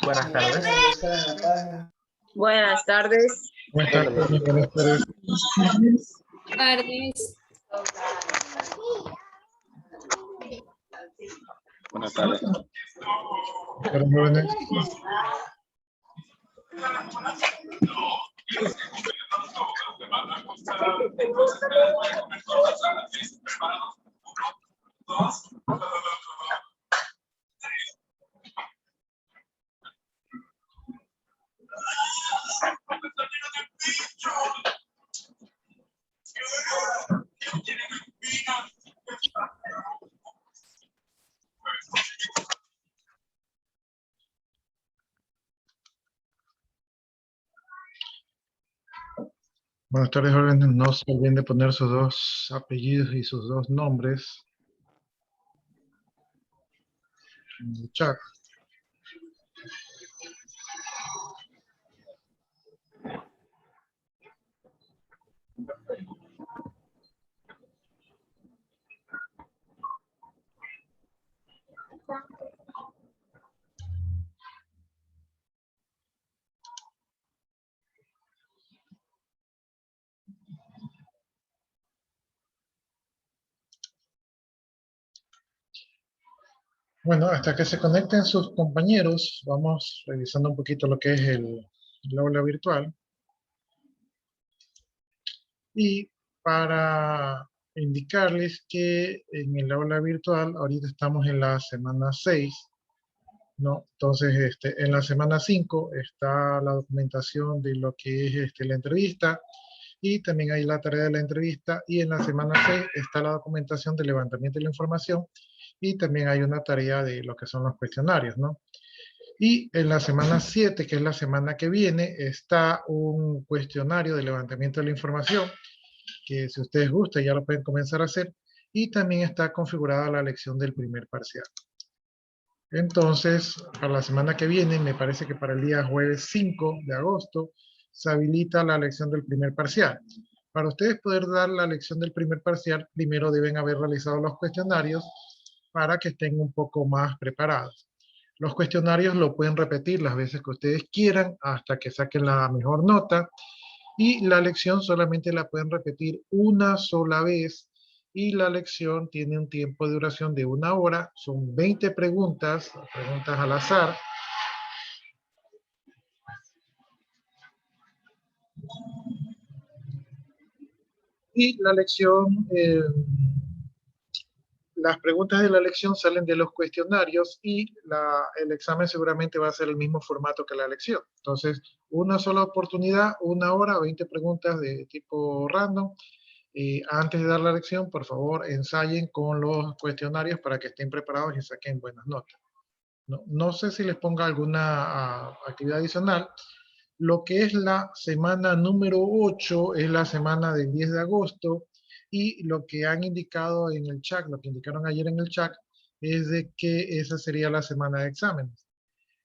Buenas tardes. Buenas tardes. Buenas tardes, buenas tardes. Tardes. Buenas tardes. Para jóvenes. Buenas tardes, jóvenes. No se olviden de poner sus dos apellidos y sus dos nombres en el chat. Bueno, hasta que se conecten sus compañeros, vamos revisando un poquito lo que es el aula virtual. Y para indicarles que en el aula virtual, ahorita estamos en la semana 6, ¿no? Entonces, en la semana 5 está la documentación de lo que es la entrevista, y también hay la tarea de la entrevista, y en la semana 6 está la documentación de levantamiento de la información, y también hay una tarea de lo que son los cuestionarios, ¿no? Y en la semana 7, que es la semana que viene, está un cuestionario de levantamiento de la información, que si ustedes gustan ya lo pueden comenzar a hacer, y también está configurada la lección del primer parcial. Entonces, para la semana que viene, me parece que para el día jueves 5 de agosto, se habilita la lección del primer parcial. Para ustedes poder dar la lección del primer parcial, primero deben haber realizado los cuestionarios para que estén un poco más preparados. Los cuestionarios lo pueden repetir las veces que ustedes quieran hasta que saquen la mejor nota, y la lección solamente la pueden repetir una sola vez, y la lección tiene un tiempo de duración de 1 hora, son 20 preguntas, preguntas al azar. Y la lección, las preguntas de la lección salen de los cuestionarios, y el examen seguramente va a ser el mismo formato que la lección. Entonces, una sola oportunidad, 1 hora, 20 preguntas de tipo random. Antes de dar la lección, por favor, ensayen con los cuestionarios para que estén preparados y saquen buenas notas. No sé si les ponga alguna actividad adicional. Lo que es la semana número 8 es la semana del 10 de agosto, y lo que han indicado en el chat, lo que indicaron ayer en el chat, es de que esa sería la semana de exámenes.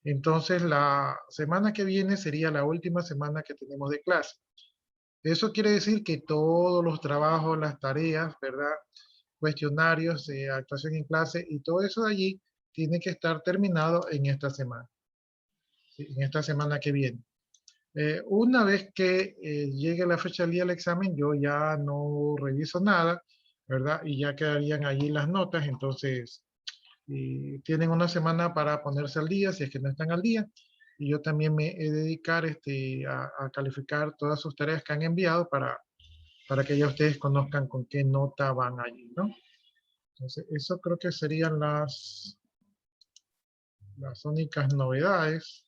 Entonces, la semana que viene sería la última semana que tenemos de clase. Eso quiere decir que todos los trabajos, las tareas, ¿verdad? Cuestionarios, actuación en clase y todo eso de allí tiene que estar terminado en esta semana, ¿sí? En esta semana que viene. Una vez que llegue la fecha del día del examen, yo ya no reviso nada, ¿verdad? Y ya quedarían allí las notas. Entonces, tienen una semana para ponerse al día, si es que no están al día. Y yo también me he de dedicar a calificar todas sus tareas que han enviado para que ya ustedes conozcan con qué nota van allí, ¿no? Entonces, eso creo que serían las únicas novedades.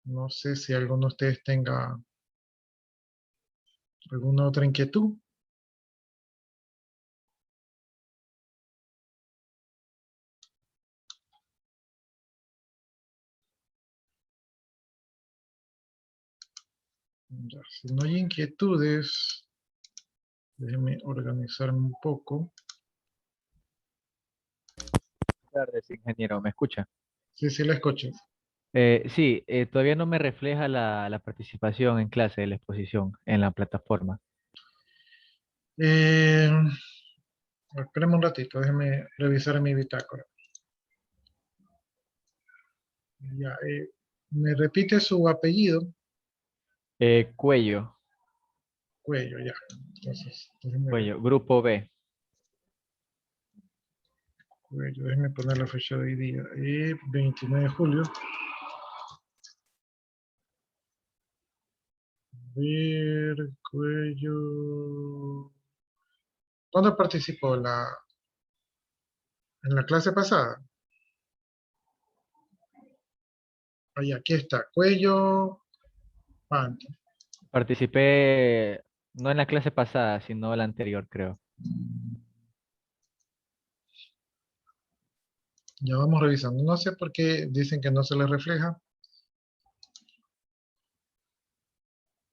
No sé si alguno de ustedes tenga alguna otra inquietud. Ya, si no hay inquietudes, déjenme organizarme un poco. Buenas tardes, ingeniero. ¿Me escucha? Sí, sí, la escucho. Sí, todavía no me refleja la participación en clase de la exposición en la plataforma. Eh, Espérame un ratito, déjenme revisar mi bitácora. Ya, ¿me repite su apellido? Cuello, Cuello, ya. Entonces, déjeme ver. Cuello, Grupo B. Cuello, déjeme poner la fecha de hoy día. 29 de julio. Ver, Cuello. ¿Dónde participó? En la clase pasada. Ahí, aquí está. Cuello, Panta. Participé no en la clase pasada, sino la anterior, creo. Ya vamos revisando. No sé por qué dicen que no se les refleja,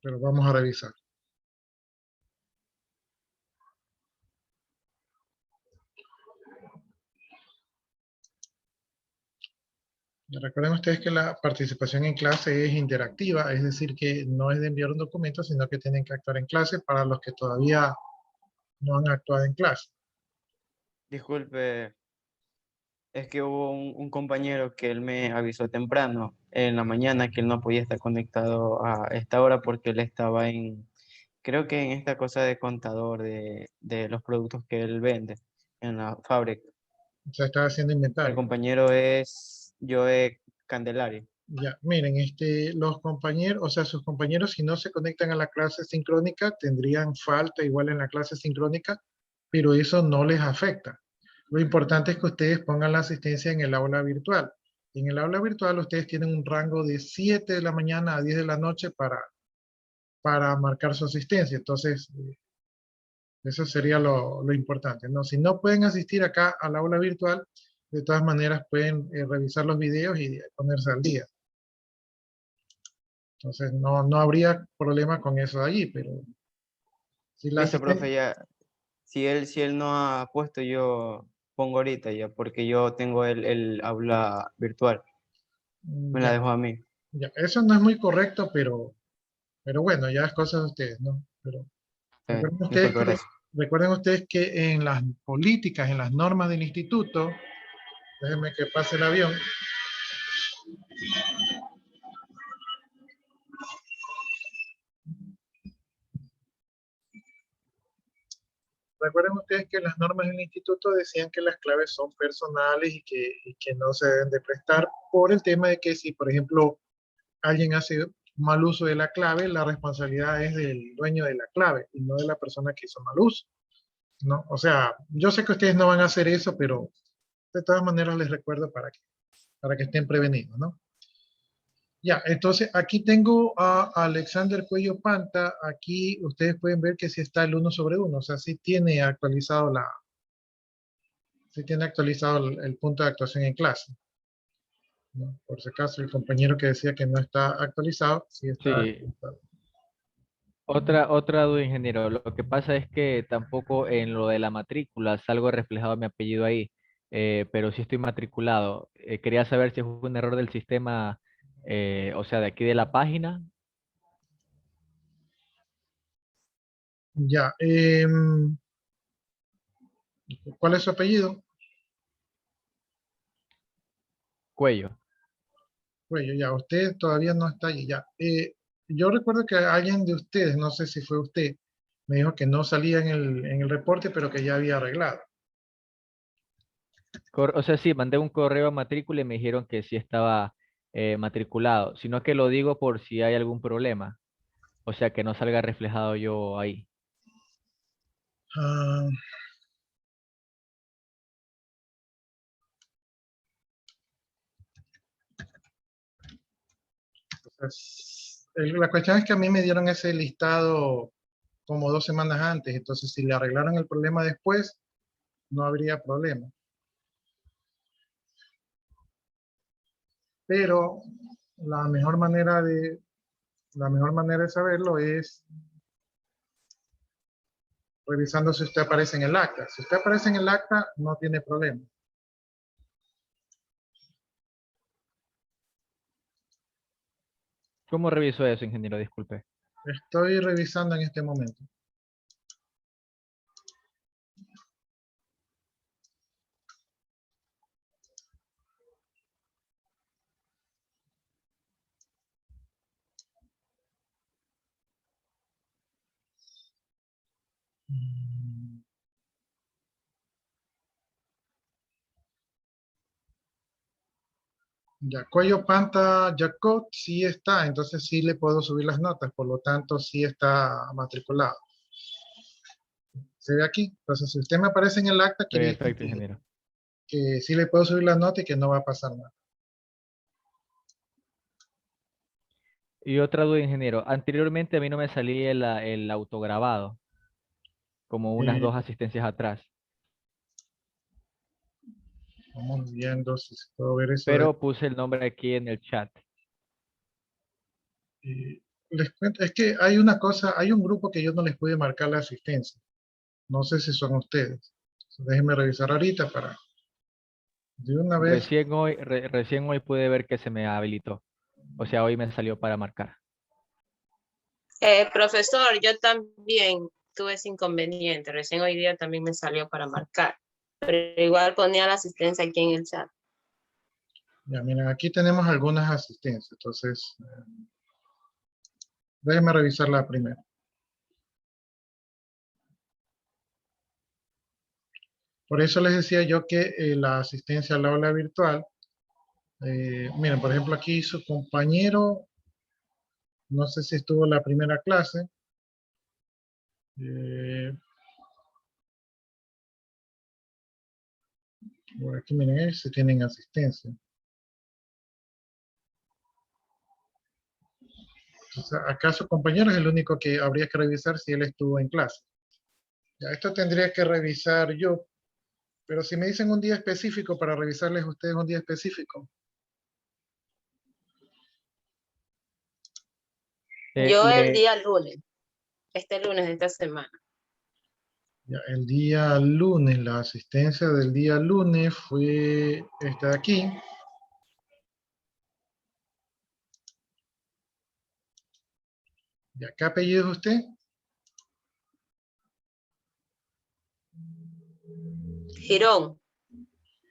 pero vamos a revisar. Y recuerden ustedes que la participación en clase es interactiva, es decir, que no es de enviar un documento, sino que tienen que actuar en clase para los que todavía no han actuado en clase. Disculpe, es que hubo un compañero que él me avisó temprano en la mañana que él no podía estar conectado a esta hora porque él estaba creo que en esta cosa de contador de los productos que él vende en la fábrica. O sea, está haciendo El inventario. compañero es Joe Candelario. Ya, miren, los compañeros, o sea, sus compañeros, si no se conectan a la clase sincrónica, tendrían falta igual en la clase sincrónica, pero eso no les afecta. Lo importante es que ustedes pongan la asistencia en el aula virtual. En el aula virtual ustedes tienen un rango de 7 de la mañana a 10 de la noche para marcar su asistencia. Entonces, eso sería lo importante, ¿no? Si no pueden asistir acá al aula virtual, de todas maneras pueden revisar los videos y ponerse al día. Entonces, no habría problema con eso de allí, pero si la Listo, profe, asistencia, ya. Si él no ha puesto, yo pongo ahorita ya, porque yo tengo el aula virtual. Me la ya, dejo a mí. ya, eso no es muy correcto, pero bueno, ya es cosa de ustedes, ¿no? Pero recuerden ustedes Disculpe, que, gracias. recuerden ustedes que en las políticas, en las normas del instituto, déjenme que pase el avión. Recuerden ustedes que las normas del instituto decían que las claves son personales y que no se deben de prestar por el tema de que si, por ejemplo, alguien hace mal uso de la clave, la responsabilidad es del dueño de la clave y no de la persona que hizo mal uso, ¿no? O sea, yo sé que ustedes no van a hacer eso, pero de todas maneras les recuerdo para que estén prevenidos, ¿no? Ya, entonces aquí tengo a Alexander Cuello Panta. Aquí ustedes pueden ver que sí está el 1/1, o sea, sí tiene actualizado el punto de actuación en clase, ¿no? Por si acaso el compañero que decía que no está actualizado, sí está Sí, actualizado. otra duda, ingeniero. Lo que pasa es que tampoco en lo de la matrícula salgo reflejado mi apellido ahí, pero sí estoy matriculado. Quería saber si es un error del sistema, o sea, de aquí de la página. Ya, ¿cuál es su apellido? Cuello. Cuello, ya, usted todavía no está allí, ya. Yo recuerdo que alguien de ustedes, no sé si fue usted, me dijo que no salía en el reporte, pero que ya había arreglado. O sea, sí, mandé un correo a matrícula y me dijeron que sí estaba matriculado, sino que lo digo por si hay algún problema, o sea, que no salga reflejado yo ahí. Ah, pues, la cuestión es que a mí me dieron ese listado como 2 semanas antes, entonces si le arreglaron el problema después, no habría problema. Pero la mejor manera de, la mejor manera de saberlo es revisando si usted aparece en el acta. Si usted aparece en el acta, no tiene problema. ¿Cómo reviso eso, ingeniero? Disculpe. Estoy revisando en este momento. Ya, Cuello Panta Jacot sí está, entonces sí le puedo subir las notas, por lo tanto sí está matriculado. ¿Se ve aquí? Entonces, si usted me aparece en el acta, quiere decir Perfecto, ingeniero. que sí le puedo subir las notas y que no va a pasar nada. Y otra duda, ingeniero. Anteriormente a mí no me salía el autograbado, como unas Eh, dos asistencias atrás. Vamos viendo si puedo ver eso. Pero puse el nombre aquí en el chat. Les cuento, es que hay una cosa, hay un grupo que yo no les pude marcar la asistencia. No sé si son ustedes. Déjenme revisar ahorita para de una vez. Recién hoy pude ver que se me habilitó. O sea, hoy me salió para marcar. Profesor, yo también tuve ese inconveniente. Recién hoy día también me salió para marcar. Pero igual ponía la asistencia aquí en el chat. Ya, miren, aquí tenemos algunas asistencias. Entonces, déjenme revisar la primera. Por eso les decía yo que la asistencia al aula virtual, miren, por ejemplo, aquí su compañero, no sé si estuvo en la primera clase. Eh, por aquí, miren, si tienen asistencia. O sea, acá su compañero es el único que habría que revisar si él estuvo en clase. Ya, esto tendría que revisar yo, pero si me dicen un día específico para revisarles a ustedes un día específico. Yo el día lunes, este lunes de esta semana. Ya, el día lunes, la asistencia del día lunes fue esta de aquí. ¿Ya qué apellido es usted? Girón.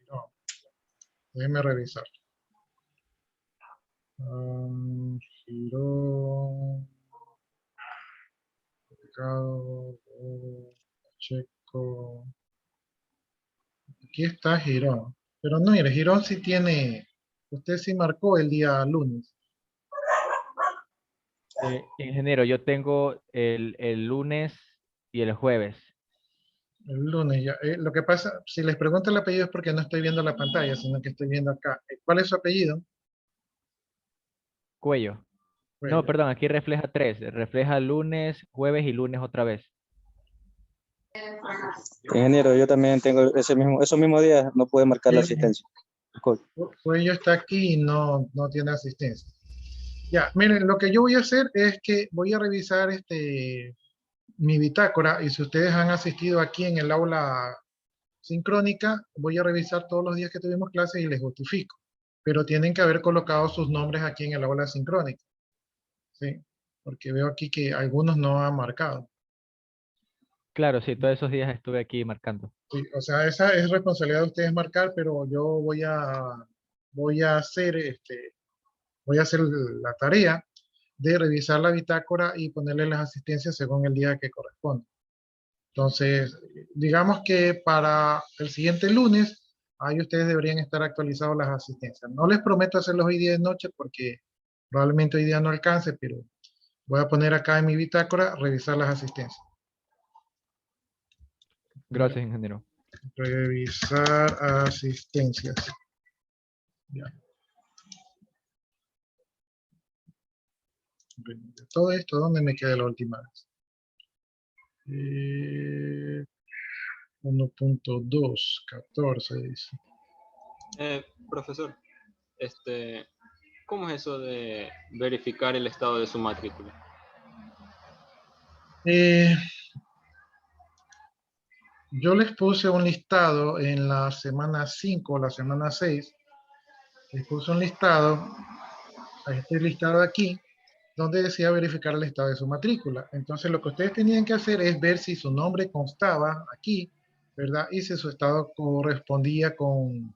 No, déjeme revisar. Girón, Mercado, Pacheco. Aquí está Girón. Pero no, mire, Girón sí tiene, usted sí marcó el día lunes. Ingeniero, yo tengo el lunes y el jueves. El lunes ya. Lo que pasa, si les pregunto el apellido es porque no estoy viendo la pantalla, sino que estoy viendo acá. ¿Cuál es su apellido? Cuello. Pues No, ya. perdón, aquí refleja tres. Refleja lunes, jueves y lunes otra vez. Ingeniero, yo también tengo esos mismos días, no pude marcar la asistencia. Disculpe. Cuello está aquí y no tiene asistencia. Ya, miren, lo que yo voy a hacer es que voy a revisar mi bitácora y si ustedes han asistido aquí en el aula sincrónica, voy a revisar todos los días que tuvimos clases y les justifico. Pero tienen que haber colocado sus nombres aquí en el aula sincrónica. ¿Sí? Porque veo aquí que algunos no han marcado. Claro, sí, todos esos días estuve aquí marcando. Sí, o sea, esa es responsabilidad de ustedes marcar, pero yo voy a hacer, voy a hacer la tarea de revisar la bitácora y ponerle las asistencias según el día que corresponde. Entonces, digamos que para el siguiente lunes, ahí ustedes deberían estar actualizados las asistencias. No les prometo hacerlos hoy día de noche porque probablemente hoy día no alcance, pero voy a poner acá en mi bitácora revisar las asistencias. Gracias, ingeniero. Revisar asistencias. Ya. Todo esto, ¿dónde me queda la última vez? 1.2, 14 dice. Profesor, ¿cómo es eso de verificar el estado de su matrícula? Yo les puse un listado en la semana 5 o la semana 6. Les puse un listado, este listado aquí, donde decía verificar el estado de su matrícula. Entonces lo que ustedes tenían que hacer es ver si su nombre constaba aquí, ¿verdad? Y si su estado correspondía con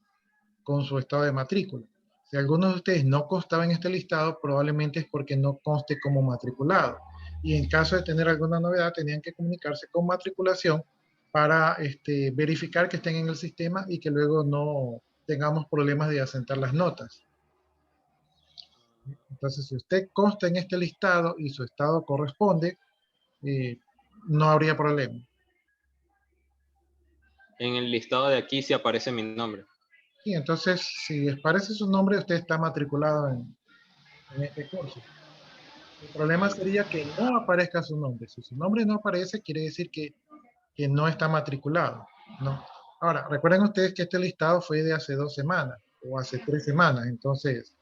su estado de matrícula. Si alguno de ustedes no constaba en este listado, probablemente es porque no conste como matriculado. Y en caso de tener alguna novedad, tenían que comunicarse con matriculación para verificar que estén en el sistema y que luego no tengamos problemas de asentar las notas. Entonces, si usted consta en este listado y su estado corresponde, no habría problema. En el listado de aquí sí aparece mi nombre. Y entonces, si aparece su nombre, usted está matriculado en este curso. El problema sería que no aparezca su nombre. Si su nombre no aparece, quiere decir que no está matriculado, ¿no? Ahora, recuerden ustedes que este listado fue de hace 2 semanas o hace 3 semanas. Entonces,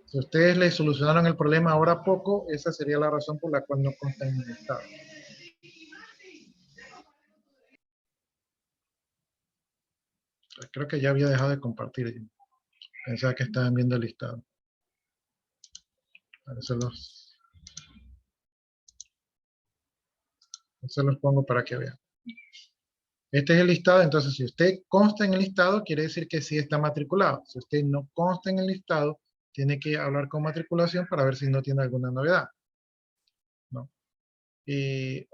si ustedes le solucionaron el problema ahora poco, esa sería la razón por la cual no consta en el listado. Creo que ya había dejado de compartir. Pensaba que estaban viendo el listado. Ahora se los pongo para que vean. Este es el listado, entonces si usted consta en el listado, quiere decir que sí está matriculado. Si usted no consta en el listado, tiene que hablar con matriculación para ver si no tiene alguna novedad, ¿no?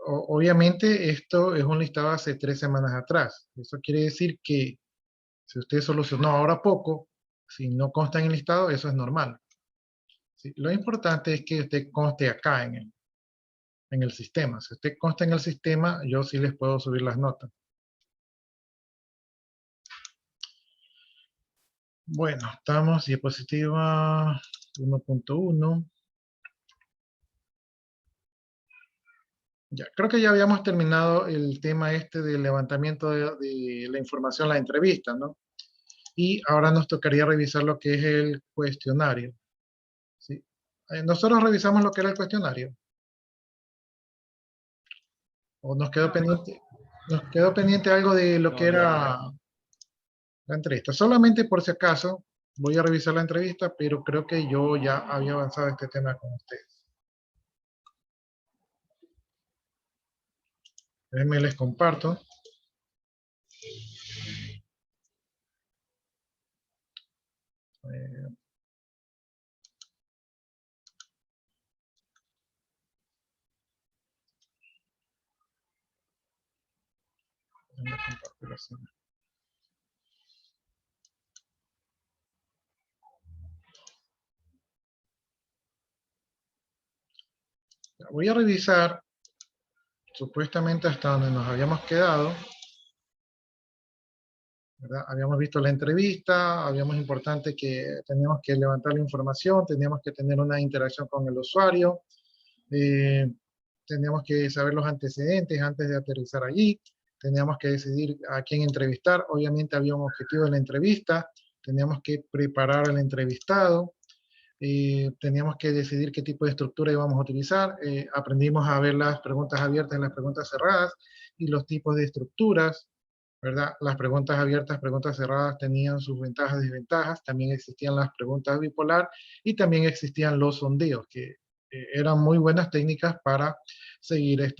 Obviamente esto es un listado hace 3 semanas atrás. Eso quiere decir que si usted solucionó ahora poco, si no consta en el listado, eso es normal, ¿sí? Lo importante es que usted conste acá en el sistema. Si usted consta en el sistema, yo sí les puedo subir las notas. Bueno, estamos diapositiva 1.1. Ya, creo que ya habíamos terminado el tema este del levantamiento de la información, la entrevista, ¿no? Y ahora nos tocaría revisar lo que es el cuestionario, ¿sí? Nosotros revisamos lo que era el cuestionario. ¿O nos quedó pendiente algo de lo No, que era la entrevista? Solamente por si acaso, voy a revisar la entrevista, pero creo que yo ya había avanzado este tema con ustedes. Déjenme les comparto. Eh, déjenme compartir así. Ya, voy a revisar supuestamente hasta donde nos habíamos quedado, ¿verdad? Habíamos visto la entrevista, habíamos importante que teníamos que levantar la información, teníamos que tener una interacción con el usuario, teníamos que saber los antecedentes antes de aterrizar allí, teníamos que decidir a quién entrevistar, obviamente había un objetivo de la entrevista, teníamos que preparar al entrevistado, teníamos que decidir qué tipo de estructura íbamos a utilizar, aprendimos a ver las preguntas abiertas y las preguntas cerradas y los tipos de estructuras, ¿verdad? Las preguntas abiertas, preguntas cerradas tenían sus ventajas y desventajas, también existían las preguntas bipolar y también existían los sondeos, que eran muy buenas técnicas para seguir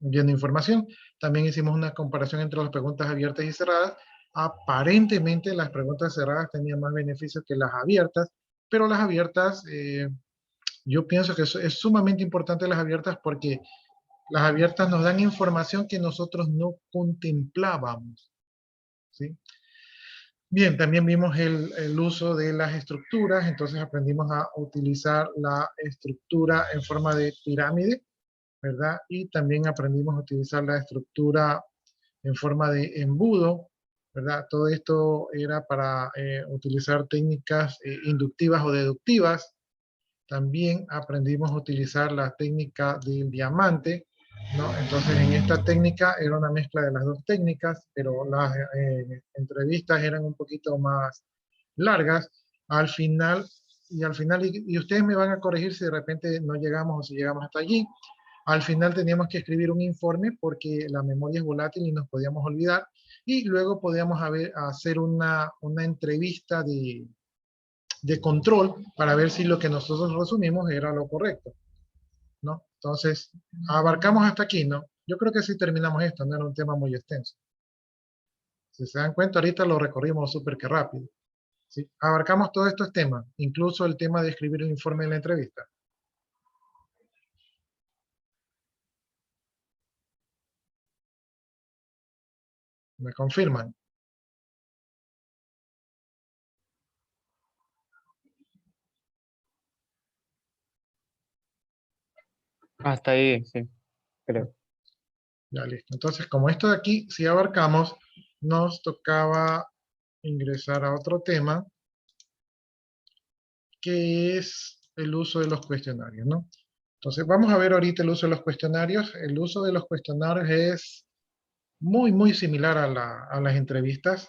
viendo información. También hicimos una comparación entre las preguntas abiertas y cerradas. Aparentemente las preguntas cerradas tenían más beneficios que las abiertas, pero las abiertas, yo pienso que es sumamente importante las abiertas porque las abiertas nos dan información que nosotros no contemplábamos, ¿sí? Bien, también vimos el uso de las estructuras, entonces aprendimos a utilizar la estructura en forma de pirámide, ¿verdad? Y también aprendimos a utilizar la estructura en forma de embudo, ¿verdad? Todo esto era para utilizar técnicas inductivas o deductivas. También aprendimos a utilizar la técnica del diamante, ¿no? Entonces, en esta técnica era una mezcla de las dos técnicas, pero las entrevistas eran un poquito más largas. Al final, y ustedes me van a corregir si de repente no llegamos o si llegamos hasta allí. Al final teníamos que escribir un informe porque la memoria es volátil y nos podíamos olvidar. Y luego podíamos hacer una entrevista de control para ver si lo que nosotros resumimos era lo correcto, ¿no? Entonces, abarcamos hasta aquí, ¿no? Yo creo que sí terminamos esto, no era un tema muy extenso. Si se dan cuenta, ahorita lo recorrimos súper que rápido, ¿sí? Abarcamos todos estos temas, incluso el tema de escribir el informe de la entrevista. ¿Me confirman? Hasta ahí, sí, creo. Ya listo. Entonces, como esto de aquí, si abarcamos, nos tocaba ingresar a otro tema, que es el uso de los cuestionarios, ¿no? Entonces, vamos a ver ahorita el uso de los cuestionarios. El uso de los cuestionarios es muy, muy similar a las entrevistas,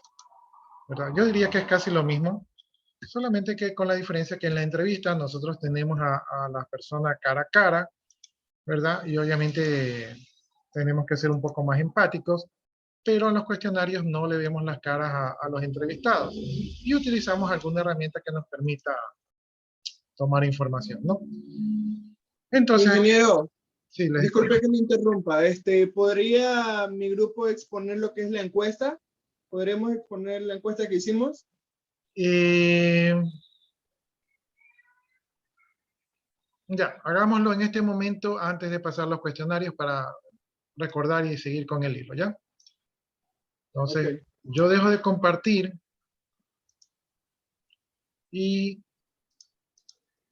¿verdad? Yo diría que es casi lo mismo, solamente que con la diferencia que en la entrevista nosotros tenemos a la persona cara a cara, ¿verdad? Y obviamente tenemos que ser un poco más empáticos, pero en los cuestionarios no le vemos las caras a los entrevistados y utilizamos alguna herramienta que nos permita tomar información, ¿no? Entonces, Ingeniero, sí, les escucho. disculpe que me interrumpa. ¿Podría mi grupo exponer lo que es la encuesta? ¿Podremos exponer la encuesta que hicimos? Eh, ya, hagámoslo en este momento antes de pasar los cuestionarios para recordar y seguir con el hilo, ¿ya? Entonces, Ok. yo dejo de compartir y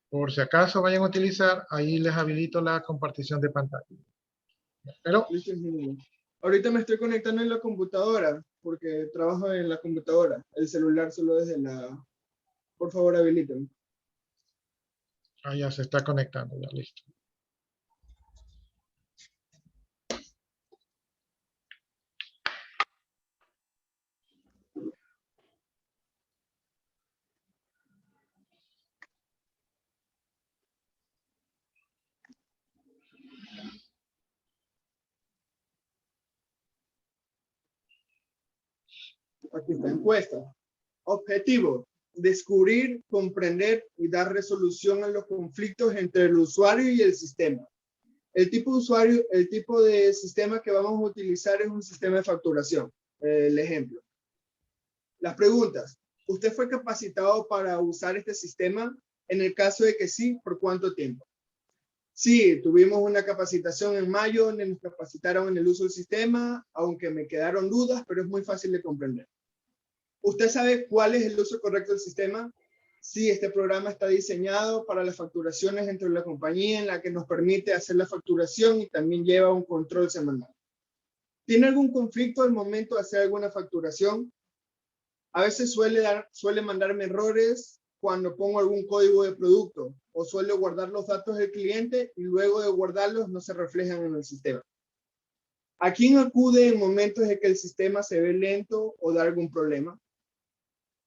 por si acaso vayan a utilizar, ahí les habilito la compartición de pantalla. Pero, Listo, ingeniero. Ahorita me estoy conectando en la computadora porque trabajo en la computadora. El celular solo desde la... Por favor, habiliten. ya se está conectando, ya listo. Aquí está, encuesta. Objetivo: descubrir, comprender y dar resolución a los conflictos entre el usuario y el sistema. El tipo de usuario, el tipo de sistema que vamos a utilizar es un sistema de facturación. El ejemplo. Las preguntas. ¿Usted fue capacitado para usar este sistema? En el caso de que sí, ¿por cuánto tiempo? Sí, tuvimos una capacitación en mayo donde nos capacitaron en el uso del sistema, aunque me quedaron dudas, pero es muy fácil de comprender. ¿Usted sabe cuál es el uso correcto del sistema? Sí, este programa está diseñado para las facturaciones dentro de la compañía en la que nos permite hacer la facturación y también lleva un control semanal. ¿Tiene algún conflicto al momento de hacer alguna facturación? A veces suele mandarme errores cuando pongo algún código de producto o suelo guardar los datos del cliente y luego de guardarlos no se reflejan en el sistema. ¿A quién acude en momentos de que el sistema se ve lento o da algún problema?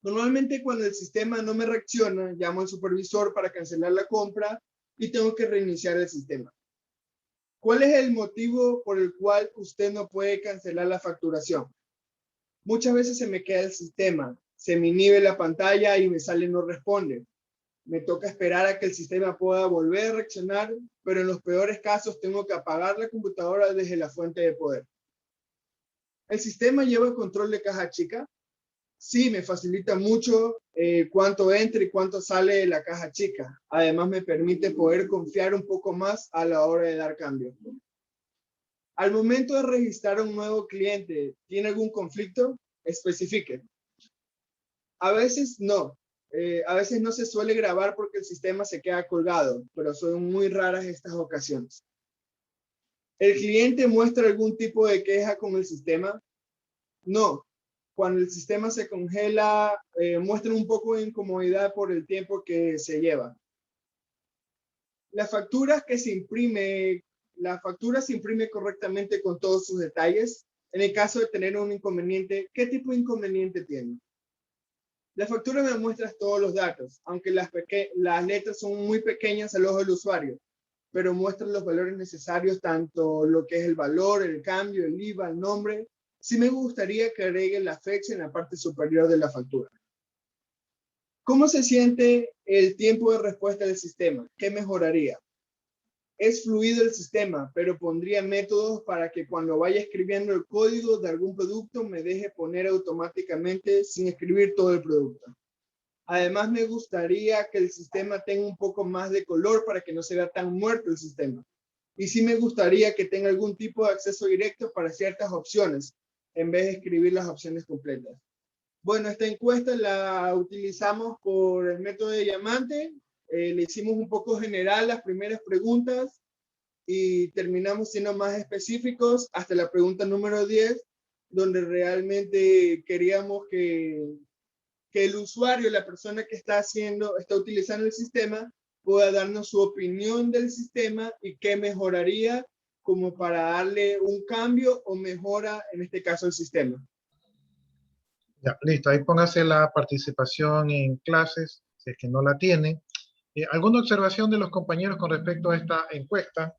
Normalmente cuando el sistema no me reacciona, llamo al supervisor para cancelar la compra y tengo que reiniciar el sistema. ¿Cuál es el motivo por el cual usted no puede cancelar la facturación? Muchas veces se me queda el sistema, se me inhibe la pantalla y me sale no responde. Me toca esperar a que el sistema pueda volver a reaccionar, pero en los peores casos tengo que apagar la computadora desde la fuente de poder. ¿El sistema lleva el control de caja chica? Sí, me facilita mucho cuánto entra y cuánto sale de la caja chica. Además, me permite poder confiar un poco más a la hora de dar cambios. Al momento de registrar a un nuevo cliente, ¿tiene algún conflicto? Especifique. A veces no. A veces no se suele grabar porque el sistema se queda colgado, pero son muy raras estas ocasiones. ¿El cliente muestra algún tipo de queja con el sistema? No. Cuando el sistema se congela, muestra un poco de incomodidad por el tiempo que se lleva. La factura se imprime correctamente con todos sus detalles. En el caso de tener un inconveniente, ¿qué tipo de inconveniente tiene? La factura me muestra todos los datos, aunque las letras son muy pequeñas al ojo del usuario, pero muestran los valores necesarios, tanto lo que es el valor, el cambio, el IVA, el nombre. Sí me gustaría que agregue la fecha en la parte superior de la factura. ¿Cómo se siente el tiempo de respuesta del sistema? ¿Qué mejoraría? Es fluido el sistema, pero pondría métodos para que cuando vaya escribiendo el código de algún producto me deje poner automáticamente sin escribir todo el producto. Además, me gustaría que el sistema tenga un poco más de color para que no se vea tan muerto el sistema. Y sí me gustaría que tenga algún tipo de acceso directo para ciertas opciones, en vez de escribir las opciones completas. Bueno, esta encuesta la utilizamos por el método de diamante. Le hicimos un poco general las primeras preguntas. y terminamos siendo más específicos hasta la pregunta número 10, donde realmente queríamos que el usuario, la persona que está utilizando el sistema, pueda darnos su opinión del sistema y qué mejoraría como para darle un cambio o mejora, en este caso, el sistema. Ya, listo. Ahí póngase la participación en clases, si es que no la tienen. ¿Alguna observación de los compañeros con respecto a esta encuesta?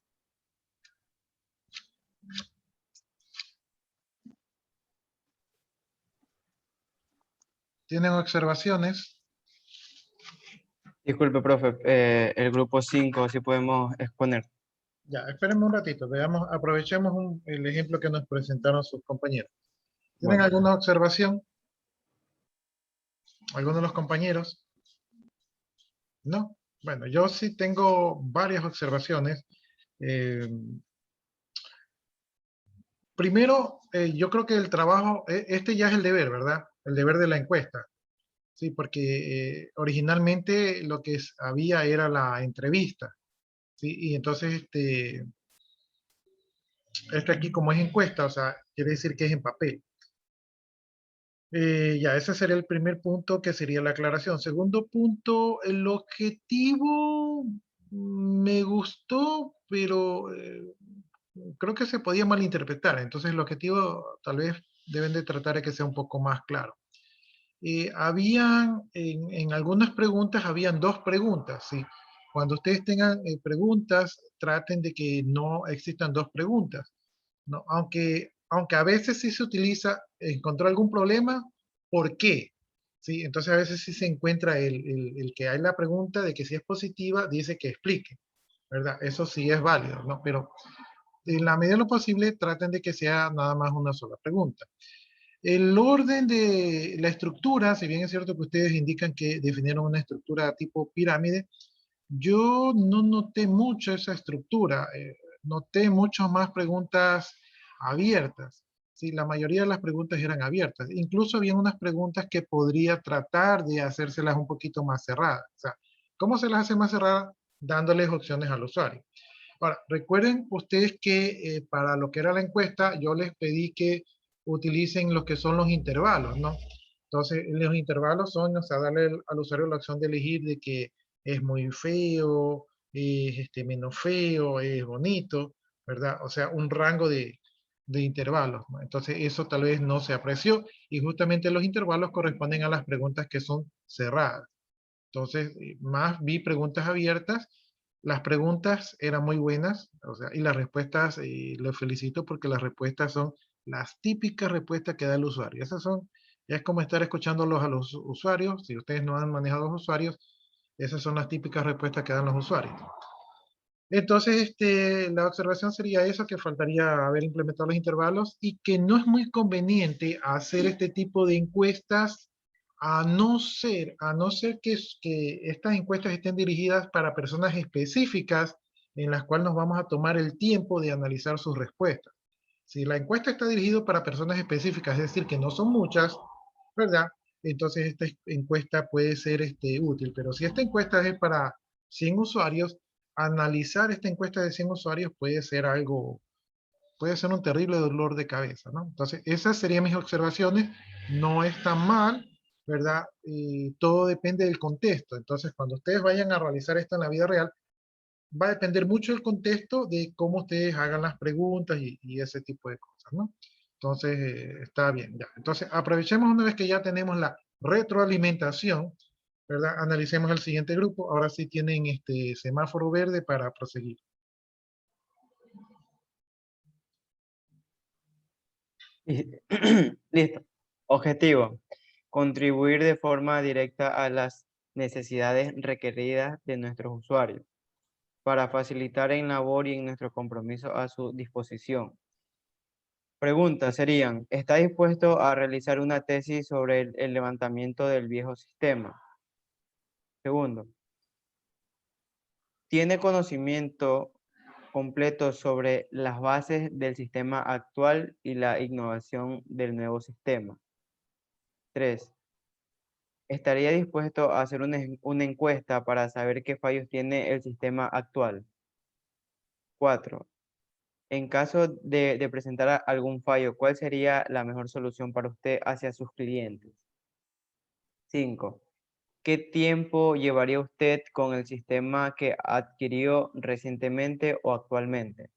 ¿Tienen observaciones? Disculpe, profe, el grupo 5, si podemos exponer. Ya, espérenme un ratito, veamos, aprovechemos el ejemplo que nos presentaron sus compañeros. ¿Tienen Bueno. alguna observación? ¿Alguno de los compañeros? ¿No? Bueno, yo sí tengo varias observaciones. Primero, yo creo que el trabajo, este ya es el deber, ¿verdad? El deber de la encuesta. Sí, porque originalmente lo que había era la entrevista. ¿Sí? Y entonces, este aquí como es encuesta, o sea, quiere decir que es en papel. Ya, ese sería el primer punto, que sería la aclaración. Segundo punto, el objetivo me gustó, pero creo que se podía malinterpretar. Entonces el objetivo tal vez deben de tratar de que sea un poco más claro. En algunas preguntas, habían dos preguntas, ¿sí? Cuando ustedes tengan preguntas, traten de que no existan dos preguntas, ¿no? Aunque a veces sí se utiliza, ¿encontró algún problema? ¿Por qué? ¿Sí? Entonces a veces sí se encuentra el que hay la pregunta de que si es positiva, dice que explique, ¿verdad? Eso sí es válido, ¿no? Pero en la medida de lo posible, traten de que sea nada más una sola pregunta. El orden de la estructura, si bien es cierto que ustedes indican que definieron una estructura tipo pirámide, yo no noté mucho esa estructura. Noté mucho más preguntas abiertas. Sí, la mayoría de las preguntas eran abiertas. Incluso había unas preguntas que podría tratar de hacérselas un poquito más cerradas. O sea, ¿cómo se las hace más cerradas? Dándoles opciones al usuario. Ahora, recuerden ustedes que para lo que era la encuesta, yo les pedí que utilicen lo que son los intervalos, ¿no? Entonces, los intervalos son, o sea, darle al usuario la opción de elegir de que es muy feo, es menos feo, es bonito, ¿verdad? O sea, un rango de intervalos, ¿no? Entonces, eso tal vez no se apreció y justamente los intervalos corresponden a las preguntas que son cerradas. Entonces, más vi preguntas abiertas. Las preguntas eran muy buenas, o sea, y las respuestas, los felicito porque las respuestas son las típicas respuestas que da el usuario. Esas son, ya es como estar escuchándolos a los usuarios. Si ustedes no han manejado a los usuarios, esas son las típicas respuestas que dan los usuarios. Entonces, la observación sería eso, que faltaría haber implementado los intervalos y que no es muy conveniente hacer este tipo de encuestas a no ser que estas encuestas estén dirigidas para personas específicas en las cuales nos vamos a tomar el tiempo de analizar sus respuestas. Si la encuesta está dirigida para personas específicas, es decir, que no son muchas, ¿verdad? Entonces esta encuesta puede ser útil, pero si esta encuesta es para 100 usuarios, analizar esta encuesta de 100 usuarios puede ser un terrible dolor de cabeza, ¿no? Entonces, esas serían mis observaciones. No está mal, ¿verdad? Todo depende del contexto. Entonces, cuando ustedes vayan a realizar esto en la vida real, va a depender mucho del contexto de cómo ustedes hagan las preguntas y ese tipo de cosas, ¿no? Entonces, está bien, ya. Entonces, aprovechemos una vez que ya tenemos la retroalimentación, ¿verdad? Analicemos el siguiente grupo. Ahora sí tienen este semáforo verde para proseguir. Listo. Objetivo: contribuir de forma directa a las necesidades requeridas de nuestros usuarios para facilitar en labor y en nuestro compromiso a su disposición. Preguntas serían: ¿está dispuesto a realizar una tesis sobre el levantamiento del viejo sistema? Segundo, ¿tiene conocimiento completo sobre las bases del sistema actual y la innovación del nuevo sistema? 3. ¿Estaría dispuesto a hacer una encuesta para saber qué fallos tiene el sistema actual? 4. En caso de presentar algún fallo, ¿cuál sería la mejor solución para usted hacia sus clientes? 5. ¿Qué tiempo llevaría usted con el sistema que adquirió recientemente o actualmente?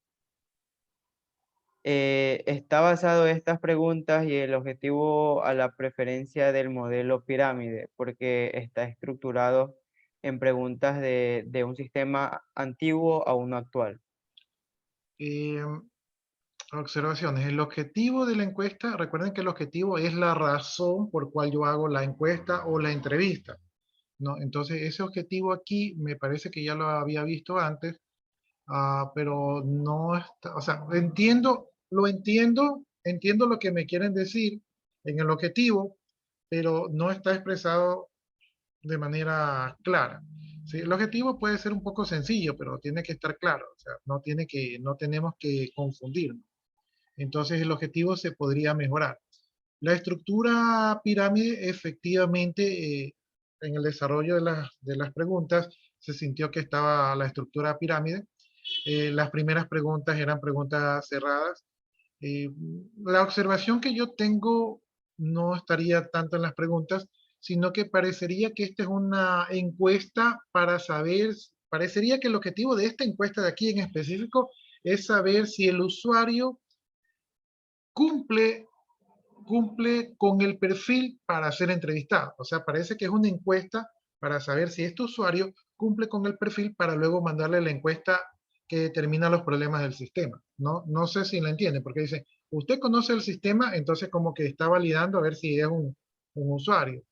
Está basado en estas preguntas y el objetivo a la preferencia del modelo pirámide, porque está estructurado en preguntas de un sistema antiguo a uno actual. Observaciones. El objetivo de la encuesta, recuerden que el objetivo es la razón por cual yo hago la encuesta o la entrevista, ¿no? Entonces, ese objetivo aquí me parece que ya lo había visto antes, pero no está, o sea, entiendo lo que me quieren decir en el objetivo, pero no está expresado de manera clara. ¿Sí? El objetivo puede ser un poco sencillo, pero tiene que estar claro, o sea, no tenemos que confundirnos. Entonces el objetivo se podría mejorar. La estructura pirámide efectivamente en el desarrollo de las preguntas se sintió que estaba la estructura pirámide. Las primeras preguntas eran preguntas cerradas. Eh, la observación que yo tengo no estaría tanto en las preguntas, sino que parecería que esta es una encuesta para saber, parecería que el objetivo de esta encuesta de aquí en específico es saber si el usuario cumple, cumple con el perfil para ser entrevistado. O sea, parece que es una encuesta para saber si este usuario cumple con el perfil para luego mandarle la encuesta que determina los problemas del sistema. No sé si la entiende, porque dice, usted conoce el sistema, entonces como que está validando a ver si es un usuario,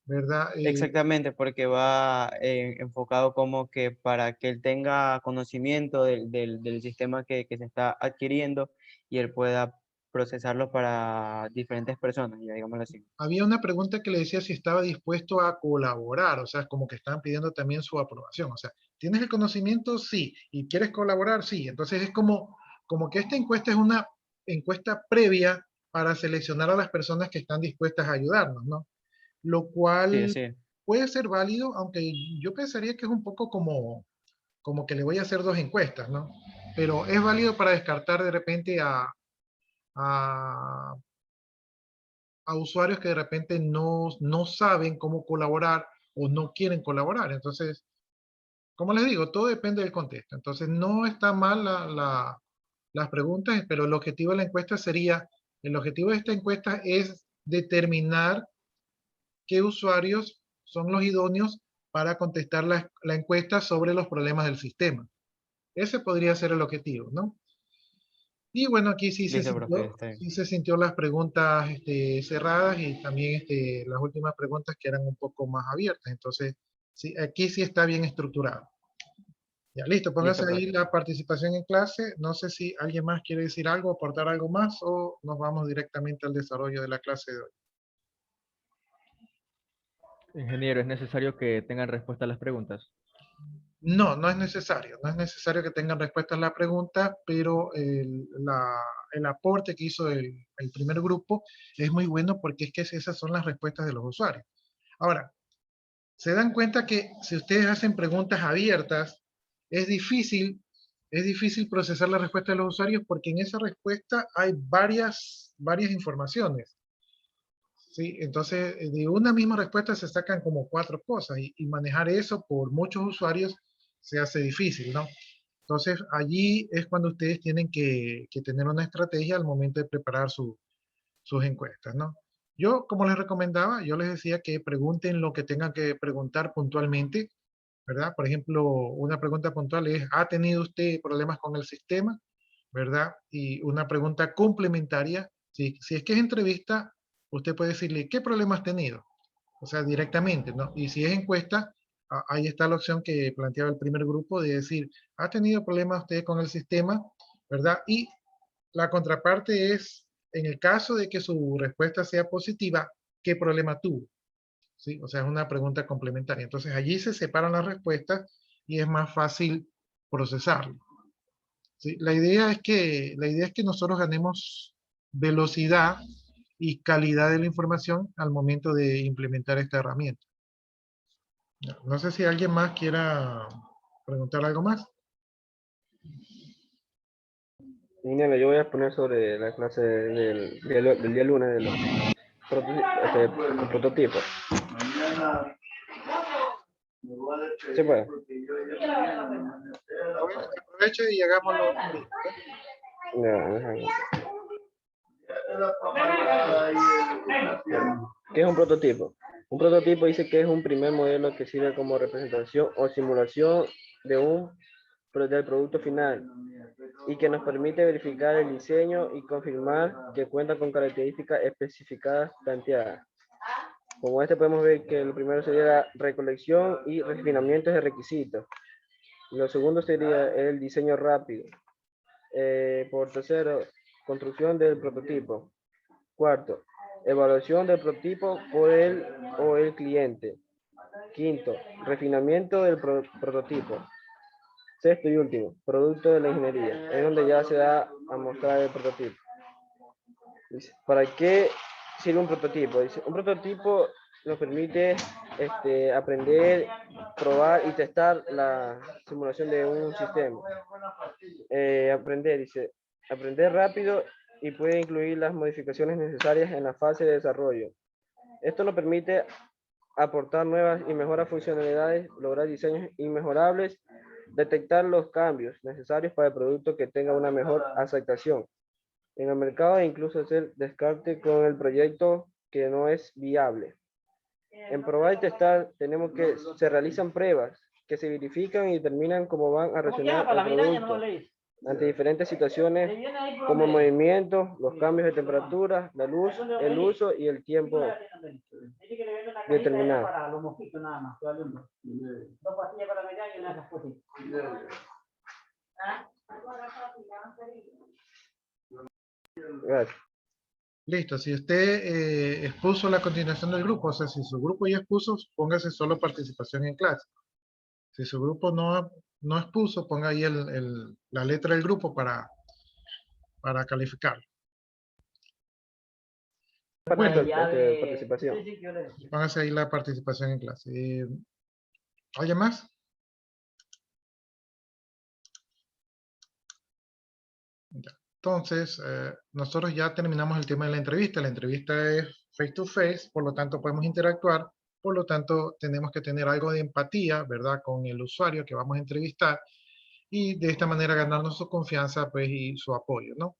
¿verdad? Exactamente, porque va enfocado como que para que él tenga conocimiento del sistema que se está adquiriendo y él pueda procesarlo para diferentes personas, ya digámoslo así. Había una pregunta que le decía si estaba dispuesto a colaborar, o sea, como que estaban pidiendo también su aprobación, o sea, ¿tienes el conocimiento? Sí. ¿Y quieres colaborar? Sí. Entonces es como que esta encuesta es una encuesta previa para seleccionar a las personas que están dispuestas a ayudarnos, ¿no? Lo Sí, cual sí. puede ser válido, aunque yo pensaría que es un poco como que le voy a hacer dos encuestas, ¿no? Pero es válido para descartar de repente a a usuarios que de repente no saben cómo colaborar o no quieren colaborar. Entonces, como les digo, todo depende del contexto. Entonces, no está mal las preguntas, pero el objetivo de la encuesta sería, el objetivo de esta encuesta es determinar qué usuarios son los idóneos para contestar la encuesta sobre los problemas del sistema. Ese podría ser el objetivo, ¿no? Y bueno, aquí Listo, profe, está bien. sí se sintió las preguntas cerradas y también las últimas preguntas que eran un poco más abiertas. Entonces, sí, aquí sí está bien estructurado. Ya, listo, póngase Listo, ahí profe. la participación en clase. No sé si alguien más quiere decir algo, aportar algo más o nos vamos directamente al desarrollo de la clase de hoy. Ingeniero, ¿es necesario que tengan respuesta a las preguntas? No es necesario. No es necesario que tengan respuesta a la pregunta, pero el aporte que hizo el primer grupo es muy bueno porque es que esas son las respuestas de los usuarios. Ahora, se dan cuenta que si ustedes hacen preguntas abiertas, es difícil procesar la respuesta de los usuarios porque en esa respuesta hay varias informaciones. ¿Sí? Entonces, de una misma respuesta se sacan como 4 cosas y manejar eso por muchos usuarios se hace difícil, ¿no? Entonces, allí es cuando ustedes tienen que tener una estrategia al momento de preparar sus encuestas, ¿no? Yo, como les recomendaba, yo les decía que pregunten lo que tengan que preguntar puntualmente, ¿verdad? Por ejemplo, una pregunta puntual es, ¿ha tenido usted problemas con el sistema? ¿Verdad? Y una pregunta complementaria, si es que es entrevista, usted puede decirle, ¿qué problemas has tenido? O sea, directamente, ¿no? Y si es encuesta, ahí está la opción que planteaba el primer grupo de decir, ¿ha tenido problemas usted con el sistema? ¿Verdad? Y la contraparte es, en el caso de que su respuesta sea positiva, ¿qué problema tuvo? ¿Sí? O sea, es una pregunta complementaria. Entonces, allí se separan las respuestas y es más fácil procesarlo. ¿Sí? La idea es que nosotros ganemos velocidad y calidad de la información al momento de implementar esta herramienta. No sé si alguien más quiera preguntar algo más. Ingeniero, yo voy a poner sobre la clase del día lunes de los prototipos. Sí, pues. Aproveche y hagámoslo. Ya, déjame. ¿Qué es un prototipo? Un prototipo dice que es un primer modelo que sirve como representación o simulación del producto final y que nos permite verificar el diseño y confirmar que cuenta con características especificadas planteadas. Como este podemos ver que lo primero sería la recolección y refinamiento de requisitos. Lo segundo sería el diseño rápido. Por tercero, construcción del prototipo. Cuarto, evaluación del prototipo por él o el cliente. Quinto, refinamiento del prototipo. Sexto y último, producto de la ingeniería. Es donde ya se da a mostrar el prototipo. Dice, ¿para qué sirve un prototipo? Dice, un prototipo nos permite aprender, probar y testar la simulación de un sistema. Aprender rápido y puede incluir las modificaciones necesarias en la fase de desarrollo. Esto nos permite aportar nuevas y mejoras funcionalidades, lograr diseños inmejorables, detectar los cambios necesarios para el producto que tenga una mejor aceptación en el mercado e incluso hacer descarte con el proyecto que no es viable. En probar y testar tenemos que se realizan pruebas que se verifican y determinan cómo van a reaccionar el producto ante diferentes situaciones como movimientos, los cambios de temperatura, la luz, el uso y el tiempo determinado. Gracias. Listo, si usted expuso la continuación del grupo, o sea, si su grupo ya expuso, póngase solo participación en clase. Si su grupo no expuso, ponga ahí la letra del grupo para calificar. Bueno, Participación. póngase ahí la participación en clase. ¿Alguien más? Ya. Entonces, nosotros ya terminamos el tema de la entrevista. La entrevista es face to face, por lo tanto podemos interactuar, por lo tanto tenemos que tener algo de empatía, ¿verdad? Con el usuario que vamos a entrevistar y de esta manera ganarnos su confianza, pues, y su apoyo, ¿no?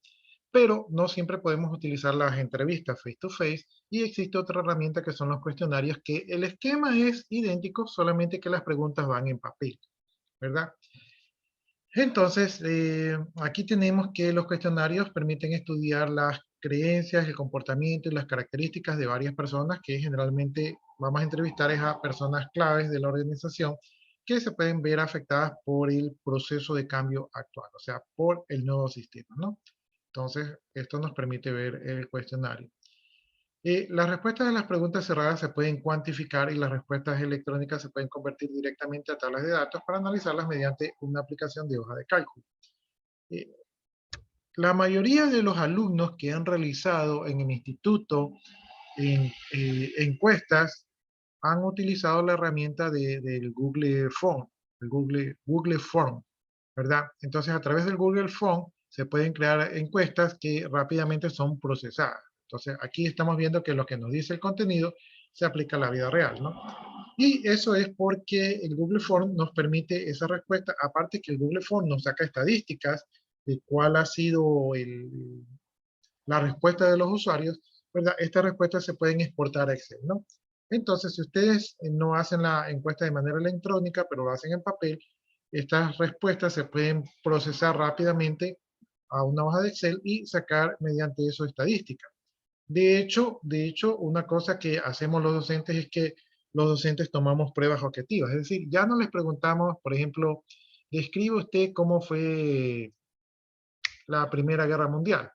Pero no siempre podemos utilizar las entrevistas face to face y existe otra herramienta que son los cuestionarios, que el esquema es idéntico, solamente que las preguntas van en papel, ¿verdad? Entonces, aquí tenemos que los cuestionarios permiten estudiar las creencias, el comportamiento y las características de varias personas que generalmente vamos a entrevistar a personas claves de la organización que se pueden ver afectadas por el proceso de cambio actual, o sea, por el nuevo sistema, ¿no? Entonces, esto nos permite ver el cuestionario. Las respuestas de las preguntas cerradas se pueden cuantificar y las respuestas electrónicas se pueden convertir directamente a tablas de datos para analizarlas mediante una aplicación de hoja de cálculo. La mayoría de los alumnos que han realizado en el instituto encuestas han utilizado la herramienta del Google Form, el Google Form, ¿verdad? Entonces, a través del Google Form se pueden crear encuestas que rápidamente son procesadas. Entonces, aquí estamos viendo que lo que nos dice el contenido se aplica a la vida real, ¿no? Y eso es porque el Google Form nos permite esa respuesta, aparte que el Google Form nos saca estadísticas de cuál ha sido la respuesta de los usuarios, ¿verdad? Estas respuestas se pueden exportar a Excel, ¿no? Entonces, si ustedes no hacen la encuesta de manera electrónica, pero lo hacen en papel, estas respuestas se pueden procesar rápidamente a una hoja de Excel y sacar mediante eso estadísticas. De hecho, una cosa que hacemos los docentes es que los docentes tomamos pruebas objetivas. Es decir, ya no les preguntamos, por ejemplo, describe usted cómo fue la Primera Guerra Mundial,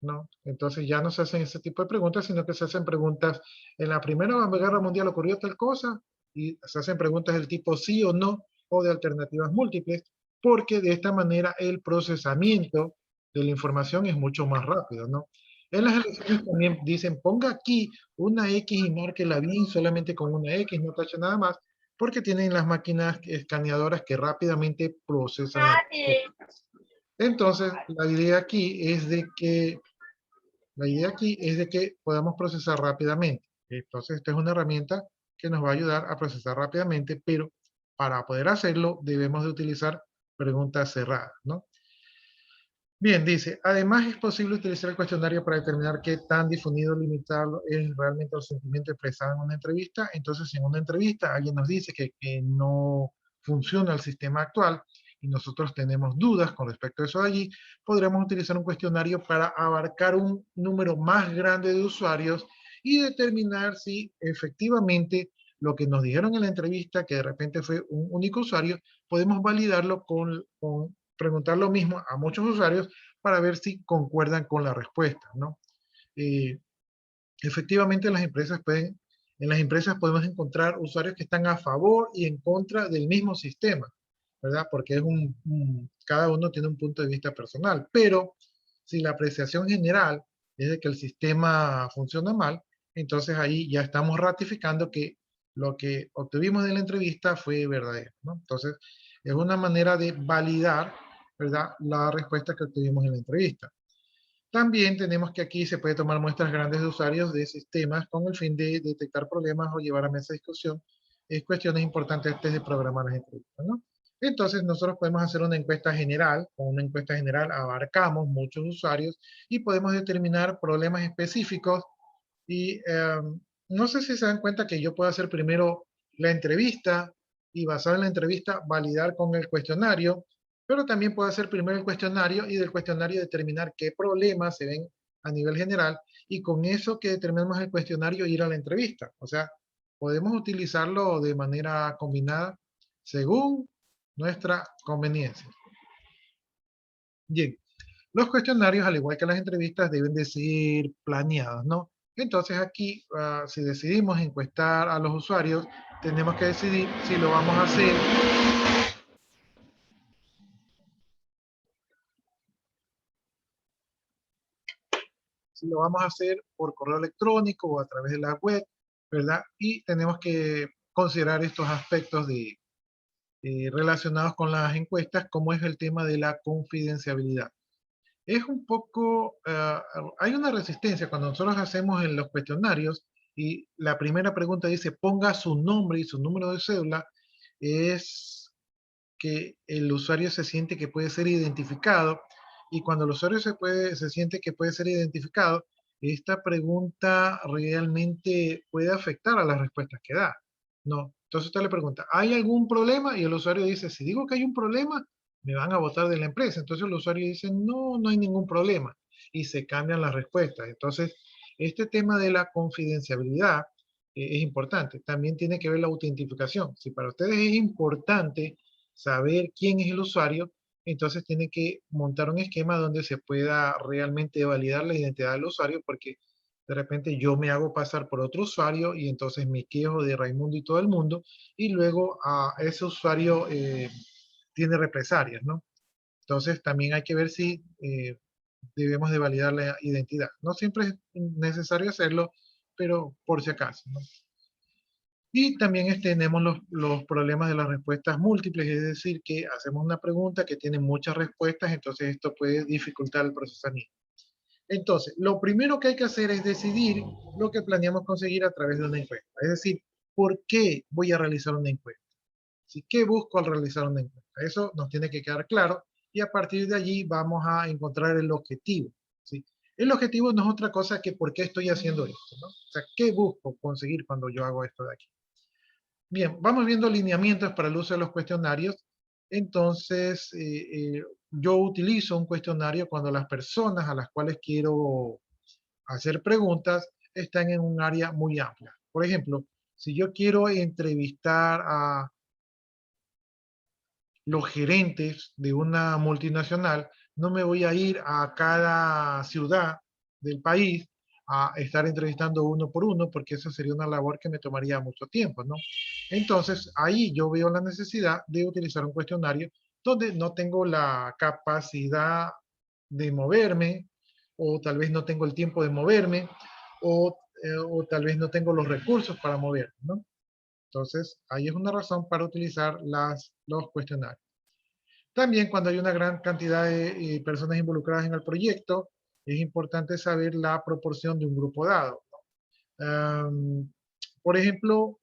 ¿no? Entonces ya no se hacen ese tipo de preguntas, sino que se hacen preguntas, en la Primera Guerra Mundial ocurrió tal cosa, y se hacen preguntas del tipo sí o no, o de alternativas múltiples, porque de esta manera el procesamiento de la información es mucho más rápido, ¿no? En las elecciones también dicen, ponga aquí una X y márquela bien solamente con una X, no tache nada más, porque tienen las máquinas escaneadoras que rápidamente procesan las respuestas. Entonces, la idea aquí es de que podamos procesar rápidamente. Entonces, esta es una herramienta que nos va a ayudar a procesar rápidamente, pero para poder hacerlo debemos de utilizar preguntas cerradas, ¿no? Bien, dice, además es posible utilizar el cuestionario para determinar qué tan difundido o limitado es realmente el sentimiento expresado en una entrevista. Entonces, si en una entrevista alguien nos dice que no funciona el sistema actual y nosotros tenemos dudas con respecto a eso de allí, podremos utilizar un cuestionario para abarcar un número más grande de usuarios y determinar si efectivamente lo que nos dijeron en la entrevista, que de repente fue un único usuario, podemos validarlo con preguntar lo mismo a muchos usuarios para ver si concuerdan con la respuesta, ¿no? Efectivamente, en las empresas podemos encontrar usuarios que están a favor y en contra del mismo sistema, ¿verdad? Porque es cada uno tiene un punto de vista personal, pero si la apreciación general es de que el sistema funciona mal, entonces ahí ya estamos ratificando que lo que obtuvimos de la entrevista fue verdadero, ¿no? Entonces, es una manera de validar, ¿verdad?, la respuesta que obtuvimos en la entrevista. También tenemos que aquí se puede tomar muestras grandes de usuarios de sistemas con el fin de detectar problemas o llevar a mesa de discusión cuestiones importantes antes de programar las entrevistas, ¿no? Entonces nosotros podemos hacer una encuesta general. Con una encuesta general abarcamos muchos usuarios y podemos determinar problemas específicos y no sé si se dan cuenta que yo puedo hacer primero la entrevista y basado en la entrevista validar con el cuestionario, pero también puedo hacer primero el cuestionario y del cuestionario determinar qué problemas se ven a nivel general y con eso que determinamos el cuestionario ir a la entrevista. O sea, podemos utilizarlo de manera combinada según nuestra conveniencia. Bien, los cuestionarios, al igual que las entrevistas, deben de ser planeados, ¿no? Entonces aquí, si decidimos encuestar a los usuarios, tenemos que decidir si lo vamos a hacer por correo electrónico o a través de la web, ¿verdad? Y tenemos que considerar estos aspectos relacionados con las encuestas, como es el tema de la confidencialidad. Es un poco, hay una resistencia cuando nosotros hacemos en los cuestionarios y la primera pregunta dice ponga su nombre y su número de cédula, es que el usuario se siente que puede ser identificado y cuando el usuario se siente que puede ser identificado, esta pregunta realmente puede afectar a las respuestas que da. No. Entonces usted le pregunta, ¿hay algún problema? Y el usuario dice, si digo que hay un problema, me van a botar de la empresa. Entonces el usuario dice, no, no hay ningún problema. Y se cambian las respuestas. Entonces, este tema de la confidencialidad es importante. También tiene que ver la autentificación. Si para ustedes es importante saber quién es el usuario, entonces tiene que montar un esquema donde se pueda realmente validar la identidad del usuario, porque de repente yo me hago pasar por otro usuario y entonces me quejo de Raimundo y todo el mundo, y luego a ese usuario tiene represalias, ¿no? Entonces también hay que ver si debemos de validar la identidad. No siempre es necesario hacerlo, pero por si acaso, ¿no? Y también tenemos los problemas de las respuestas múltiples, es decir, que hacemos una pregunta que tiene muchas respuestas, entonces esto puede dificultar el procesamiento. Entonces, lo primero que hay que hacer es decidir lo que planeamos conseguir a través de una encuesta. Es decir, ¿por qué voy a realizar una encuesta? ¿Sí? ¿Qué busco al realizar una encuesta? Eso nos tiene que quedar claro y a partir de allí vamos a encontrar el objetivo. ¿Sí? El objetivo no es otra cosa que por qué estoy haciendo esto, ¿no? O sea, ¿qué busco conseguir cuando yo hago esto de aquí? Bien, vamos viendo lineamientos para el uso de los cuestionarios. Entonces, yo utilizo un cuestionario cuando las personas a las cuales quiero hacer preguntas están en un área muy amplia. Por ejemplo, si yo quiero entrevistar a los gerentes de una multinacional, no me voy a ir a cada ciudad del país a estar entrevistando uno por uno, porque eso sería una labor que me tomaría mucho tiempo, ¿no? Entonces, ahí yo veo la necesidad de utilizar un cuestionario donde no tengo la capacidad de moverme, o tal vez no tengo el tiempo de moverme, o tal vez no tengo los recursos para moverme, ¿no? Entonces, ahí es una razón para utilizar los cuestionarios. También cuando hay una gran cantidad de personas involucradas en el proyecto, es importante saber la proporción de un grupo dado. Um, por ejemplo,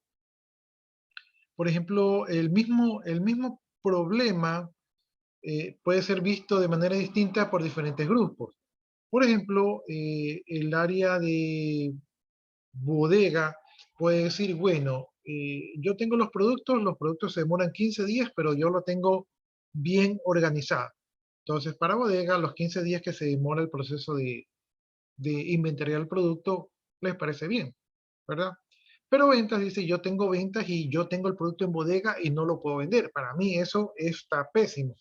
el mismo problema puede ser visto de manera distinta por diferentes grupos. Por ejemplo, el área de bodega puede decir, bueno, yo tengo los productos se demoran 15 días, pero yo lo tengo bien organizado. Entonces, para bodega, los 15 días que se demora el proceso de inventariar el producto, les parece bien, ¿verdad? Pero ventas dice, yo tengo ventas y yo tengo el producto en bodega y no lo puedo vender. Para mí eso está pésimo.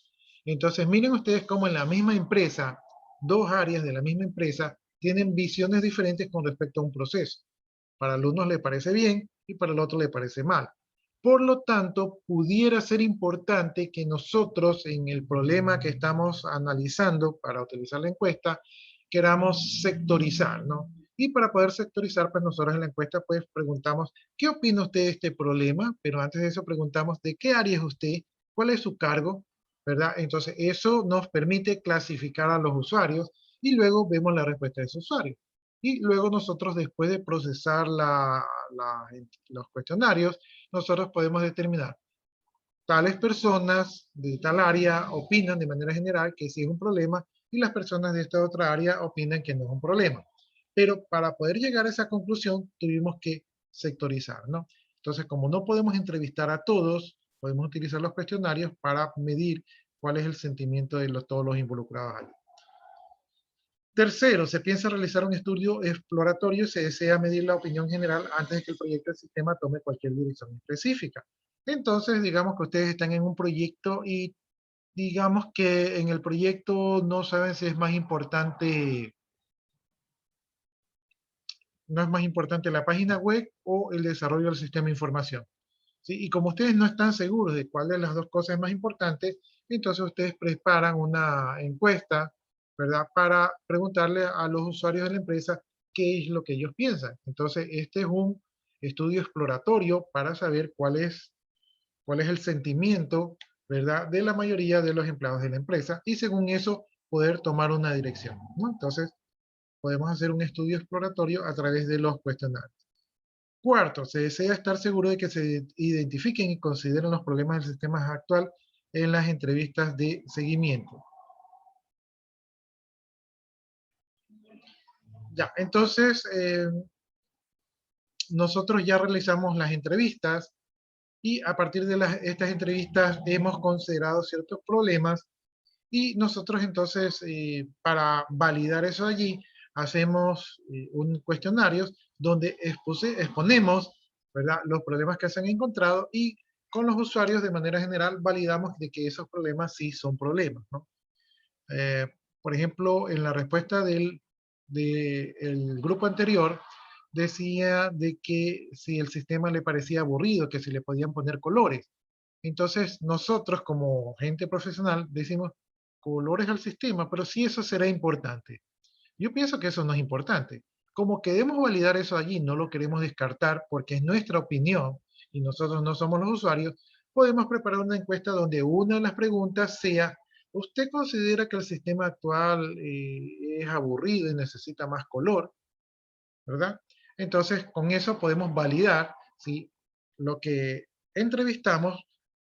Entonces, miren ustedes cómo en la misma empresa, dos áreas de la misma empresa tienen visiones diferentes con respecto a un proceso. Para el uno le parece bien y para el otro le parece mal. Por lo tanto, pudiera ser importante que nosotros en el problema que estamos analizando para utilizar la encuesta, queramos sectorizar, ¿no? Y para poder sectorizar, pues nosotros en la encuesta pues preguntamos, ¿qué opina usted de este problema? Pero antes de eso preguntamos, ¿de qué área es usted? ¿Cuál es su cargo? ¿Verdad? Entonces eso nos permite clasificar a los usuarios y luego vemos la respuesta de ese usuario. Y luego nosotros, después de procesar los cuestionarios, nosotros podemos determinar tales personas de tal área opinan de manera general que sí es un problema y las personas de esta otra área opinan que no es un problema. Pero para poder llegar a esa conclusión tuvimos que sectorizar, ¿no? Entonces, como no podemos entrevistar a todos, podemos utilizar los cuestionarios para medir cuál es el sentimiento de todos los involucrados ahí. Tercero, se piensa realizar un estudio exploratorio, se desea medir la opinión general antes de que el proyecto del sistema tome cualquier dirección específica. Entonces, digamos que ustedes están en un proyecto y digamos que en el proyecto no saben si es más importante, no es más importante la página web o el desarrollo del sistema de información. ¿Sí? Y como ustedes no están seguros de cuál de las dos cosas es más importante, entonces ustedes preparan una encuesta, ¿verdad? Para preguntarle a los usuarios de la empresa qué es lo que ellos piensan. Entonces, este es un estudio exploratorio para saber cuál es el sentimiento, ¿verdad? De la mayoría de los empleados de la empresa y según eso poder tomar una dirección, ¿no? Entonces, podemos hacer un estudio exploratorio a través de los cuestionarios. Cuarto, se desea estar seguro de que se identifiquen y consideren los problemas del sistema actual en las entrevistas de seguimiento. Ya, entonces, nosotros ya realizamos las entrevistas y a partir de estas entrevistas hemos considerado ciertos problemas y nosotros entonces, para validar eso allí, hacemos un cuestionario donde exponemos, ¿verdad?, los problemas que se han encontrado y con los usuarios de manera general validamos de que esos problemas sí son problemas, ¿no? Por ejemplo, en la respuesta del grupo anterior, decía de que si el sistema le parecía aburrido, que si le podían poner colores. Entonces, nosotros como gente profesional decimos colores al sistema, pero sí eso será importante. Yo pienso que eso no es importante. Como queremos validar eso allí, no lo queremos descartar porque es nuestra opinión y nosotros no somos los usuarios, podemos preparar una encuesta donde una de las preguntas sea, ¿usted considera que el sistema actual es aburrido y necesita más color? ¿Verdad? Entonces, con eso podemos validar si lo que entrevistamos,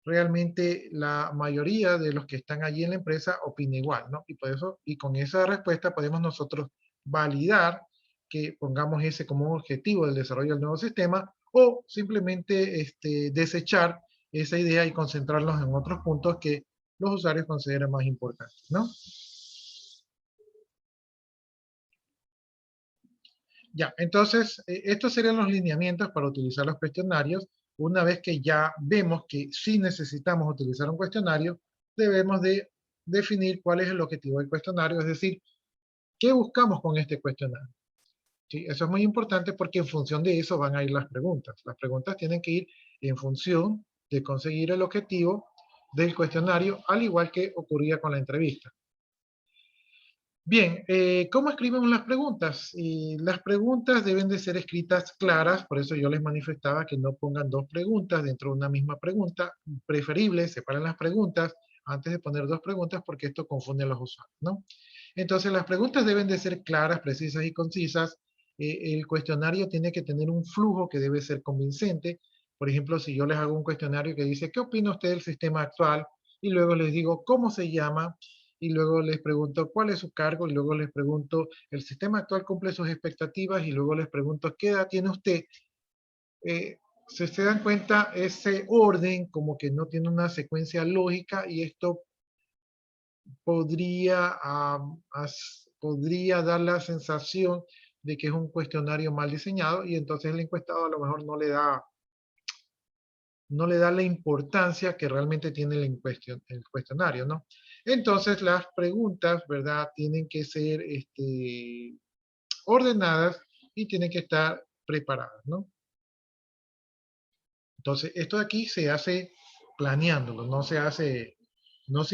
realmente la mayoría de los que están allí en la empresa opina igual, ¿no? Y, por eso, y con esa respuesta podemos nosotros validar que pongamos ese como objetivo del desarrollo del nuevo sistema o simplemente desechar esa idea y concentrarnos en otros puntos que los usuarios consideran más importantes, ¿no? Ya, entonces, estos serían los lineamientos para utilizar los cuestionarios. Una vez que ya vemos que sí necesitamos utilizar un cuestionario, debemos de definir cuál es el objetivo del cuestionario, es decir, ¿qué buscamos con este cuestionario? ¿Sí? Eso es muy importante porque en función de eso van a ir las preguntas. Las preguntas tienen que ir en función de conseguir el objetivo del cuestionario, al igual que ocurría con la entrevista. Bien, ¿cómo escribimos las preguntas? Las preguntas deben de ser escritas claras, por eso yo les manifestaba que no pongan dos preguntas dentro de una misma pregunta, preferible, separen las preguntas, antes de poner dos preguntas porque esto confunde a los usuarios, ¿no? Entonces las preguntas deben de ser claras, precisas y concisas. El cuestionario tiene que tener un flujo que debe ser convincente. Por ejemplo, si yo les hago un cuestionario que dice, ¿qué opina usted del sistema actual? Y luego les digo, ¿cómo se llama? Y luego les pregunto, ¿cuál es su cargo? Y luego les pregunto, ¿el sistema actual cumple sus expectativas? Y luego les pregunto, ¿qué edad tiene usted? Si se dan cuenta, ese orden como que no tiene una secuencia lógica y esto podría, podría dar la sensación de que es un cuestionario mal diseñado y entonces el encuestado a lo mejor no le da la importancia que realmente tiene el cuestionario, ¿no? Entonces las preguntas, ¿verdad? Tienen que ser ordenadas y tienen que estar preparadas, ¿no? Entonces esto de aquí se hace planeándolo, no se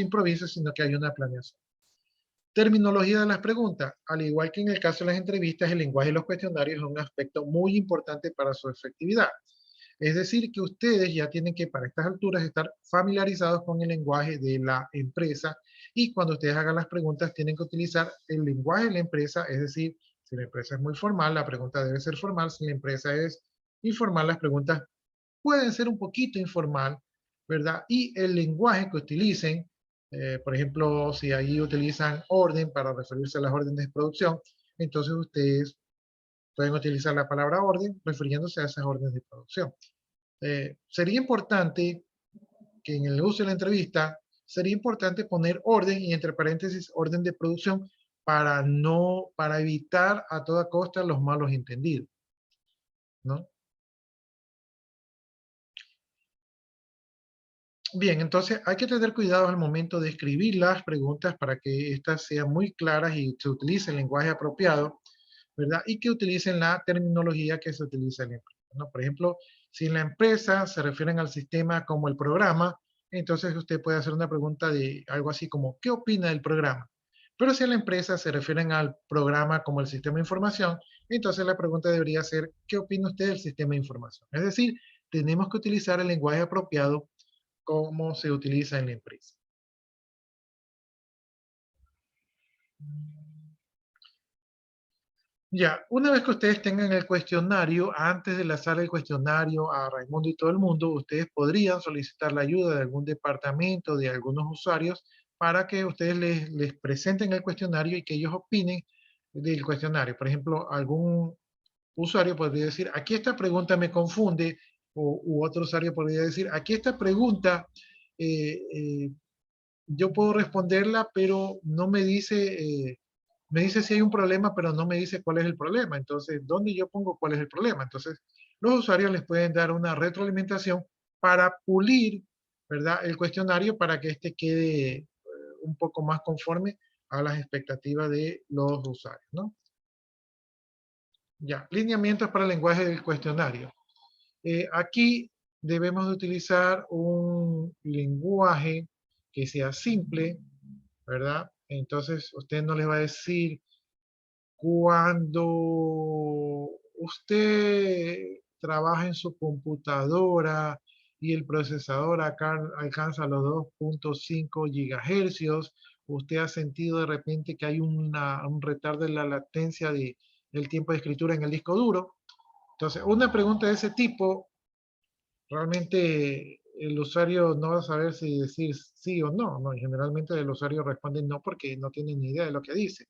improvisa, sino que hay una planeación. Terminología de las preguntas. Al igual que en el caso de las entrevistas, el lenguaje de los cuestionarios es un aspecto muy importante para su efectividad. Es decir, que ustedes ya tienen que, para estas alturas, estar familiarizados con el lenguaje de la empresa y cuando ustedes hagan las preguntas tienen que utilizar el lenguaje de la empresa, es decir, si la empresa es muy formal, la pregunta debe ser formal, si la empresa es informal, las preguntas pueden ser un poquito informal, ¿verdad? Y el lenguaje que utilicen, por ejemplo, si ahí utilizan orden para referirse a las órdenes de producción, entonces ustedes pueden utilizar la palabra orden refiriéndose a esas órdenes de producción. Sería importante que en el uso de la entrevista, sería importante poner orden y entre paréntesis orden de producción para evitar a toda costa los malos entendidos, ¿no? Bien, entonces hay que tener cuidado al momento de escribir las preguntas para que éstas sean muy claras y se utilice el lenguaje apropiado, ¿verdad? Y que utilicen la terminología que se utiliza en la empresa, ¿no? Por ejemplo, si en la empresa se refieren al sistema como el programa, entonces usted puede hacer una pregunta de algo así como, ¿qué opina del programa? Pero si en la empresa se refieren al programa como el sistema de información, entonces la pregunta debería ser, ¿qué opina usted del sistema de información? Es decir, tenemos que utilizar el lenguaje apropiado como se utiliza en la empresa. Ya, una vez que ustedes tengan el cuestionario, antes de lanzar el cuestionario a Raimundo y todo el mundo, ustedes podrían solicitar la ayuda de algún departamento, de algunos usuarios, para que ustedes les presenten el cuestionario y que ellos opinen del cuestionario. Por ejemplo, algún usuario podría decir, aquí esta pregunta me confunde, u otro usuario podría decir, aquí esta pregunta yo puedo responderla, pero no me dice si hay un problema, pero no me dice cuál es el problema. Entonces, ¿dónde yo pongo cuál es el problema? Entonces, los usuarios les pueden dar una retroalimentación para pulir, ¿verdad?, el cuestionario para que éste quede un poco más conforme a las expectativas de los usuarios, ¿no? Ya, lineamientos para el lenguaje del cuestionario. Aquí debemos de utilizar un lenguaje que sea simple, ¿verdad? Entonces, usted no les va a decir cuando usted trabaja en su computadora y el procesador acá alcanza los 2.5 gigahercios, usted ha sentido de repente que hay un retardo en la latencia del tiempo de escritura en el disco duro. Entonces, una pregunta de ese tipo, realmente el usuario no va a saber si decir sí o no, ¿no? Y generalmente el usuario responde no porque no tiene ni idea de lo que dice.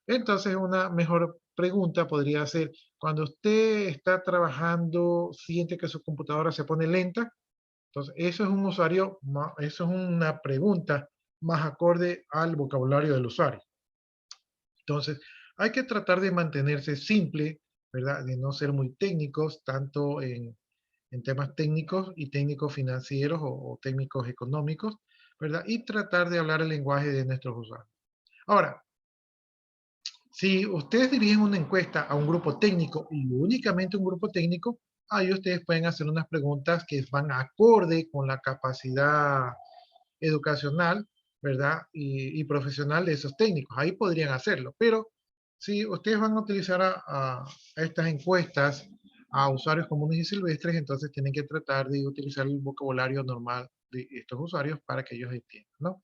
Entonces, una mejor pregunta podría ser, cuando usted está trabajando, siente que su computadora se pone lenta. Entonces, eso es un usuario, eso es una pregunta más acorde al vocabulario del usuario. Entonces, hay que tratar de mantenerse simple, ¿verdad? De no ser muy técnicos, tanto en temas técnicos y técnicos financieros o técnicos económicos, ¿verdad? Y tratar de hablar el lenguaje de nuestros usuarios. Ahora, si ustedes dirigen una encuesta a un grupo técnico y únicamente un grupo técnico, ahí ustedes pueden hacer unas preguntas que van acorde con la capacidad educacional, ¿verdad? Y profesional de esos técnicos. Ahí podrían hacerlo. Pero si ustedes van a utilizar a estas encuestas a usuarios comunes y silvestres, entonces tienen que tratar de utilizar el vocabulario normal de estos usuarios para que ellos entiendan, ¿no?